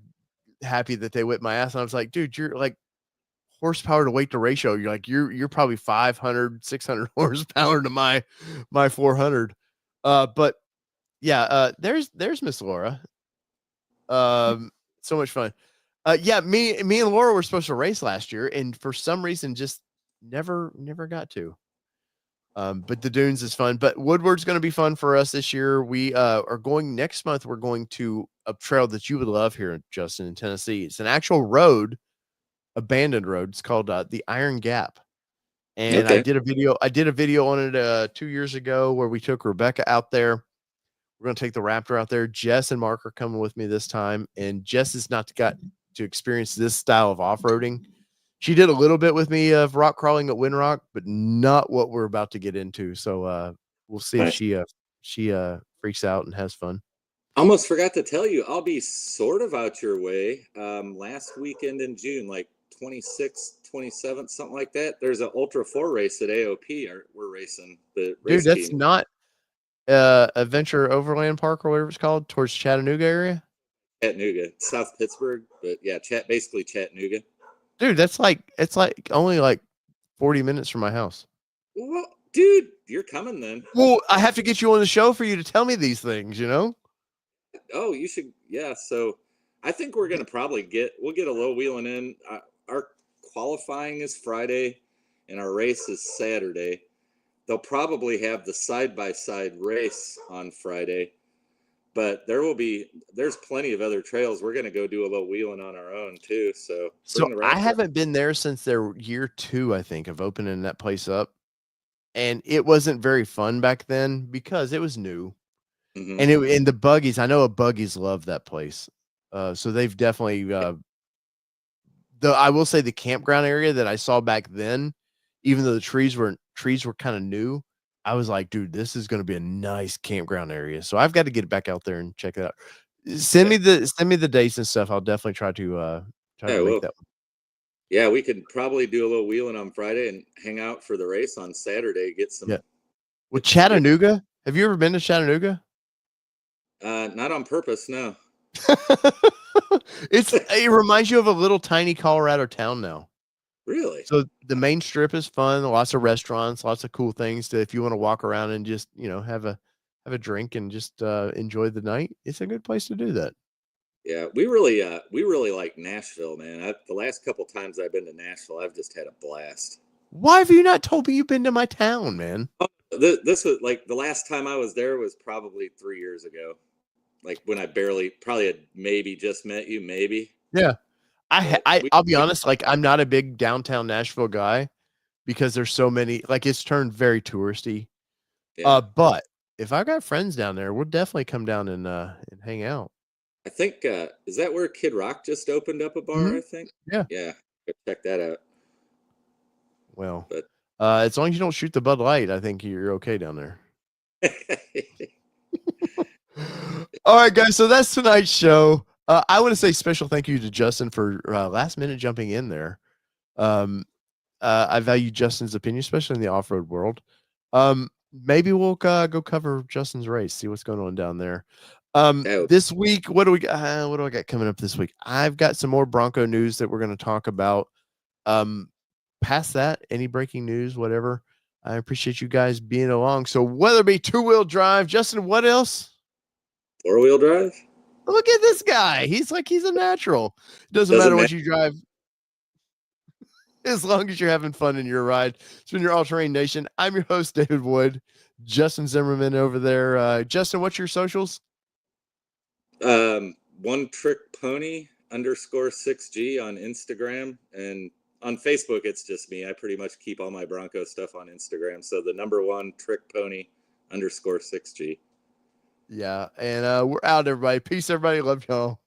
happy that they whipped my ass. And I was like, dude, you're like horsepower to weight to ratio. You're like you're probably 500, 600 horsepower to my 400. But yeah, there's Miss Laura. So much fun. Yeah, me and Laura were supposed to race last year, and for some reason just never got to. But the dunes is fun. But Woodward's going to be fun for us this year. We are going next month. We're going to a trail that you would love here, Justin, in Tennessee. It's an actual road, abandoned road. It's called the Iron Gap. And Okay. I did a video on it 2 years ago where we took Rebecca out there. We're going to take the Raptor out there. Jess and Mark are coming with me this time. And Jess has not got to experience this style of off-roading. She did a little bit with me of rock crawling at Windrock, but not what we're about to get into. So we'll see if she freaks out and has fun. Almost forgot to tell you, I'll be sort of out your way last weekend in June, like 26th, 27th, something like that. There's an Ultra 4 race at AOP. We're racing the race Dude, that's team. not Adventure Overland Park or whatever it's called, towards Chattanooga area. Chattanooga, South Pittsburgh, but yeah, basically Chattanooga. Dude, it's like only like 40 minutes from my house. Well, dude, you're coming then. Well, I have to get you on the show for you to tell me these things, you know? Oh, you should. Yeah. So I think we're going to we'll get a low wheeling in. Our qualifying is Friday and our race is Saturday. They'll probably have the side-by-side race on Friday, but there's plenty of other trails. We're going to go do a low wheeling on our own too. So I haven't been there since their year 2, I think, of opening that place up. And it wasn't very fun back then because it was new. Mm-hmm. And the buggies, I know buggies love that place. So they've definitely Though I will say the campground area that I saw back then, even though the trees were kind of new, I was like, dude, this is going to be a nice campground area. So I've got to get back out there and check it out. Send me the dates and stuff. I'll definitely try to Yeah, make well, that. yeah, we could probably do a little wheeling on Friday and hang out for the race on Saturday. Get some. Yeah. Well, get some good- Chattanooga. Have you ever been to Chattanooga? Not on purpose, no. It reminds you of a little tiny Colorado town now. Really? So the main strip is fun, lots of restaurants, lots of cool things to if you want to walk around and just, have a drink and just enjoy the night. It's a good place to do that. Yeah, we really like Nashville, man. The last couple times I've been to Nashville, I've just had a blast. Why have you not told me you've been to my town, man? Oh, this was like the last time I was there was probably 3 years ago. Like when I probably had maybe just met you, maybe. Yeah. But I'll be honest, like I'm not a big downtown Nashville guy because there's so many, like it's turned very touristy. yeah. But if I got friends down there, we'll definitely come down and hang out. I think is that where Kid Rock just opened up a bar? Mhm. I think. Yeah. Yeah, go check that out. Well, But as long as you don't shoot the Bud Light, I think you're okay down there. All right, guys. So that's tonight's show. I want to say special thank you to Justin for last minute jumping in there. I value Justin's opinion, especially in the off-road world. Maybe we'll go cover Justin's race, see what's going on down there. This week, what do we got? What do I got coming up this week? I've got some more Bronco news that we're going to talk about. Past that, any breaking news, whatever. I appreciate you guys being along. So whether it be two-wheel drive, Justin, what else? 4-wheel drive. Look at this guy. He's a natural. Doesn't matter what you drive. As long as you're having fun in your ride. It's been your All Terrain Nation. I'm your host, David Wood. Justin Zimmerman over there. Justin, what's your socials? One Trick Pony _6G on Instagram, and on Facebook it's just me. I pretty much keep all my Bronco stuff on Instagram. So the #1 Trick Pony _6G. Yeah, and we're out, everybody. Peace, everybody. Love y'all.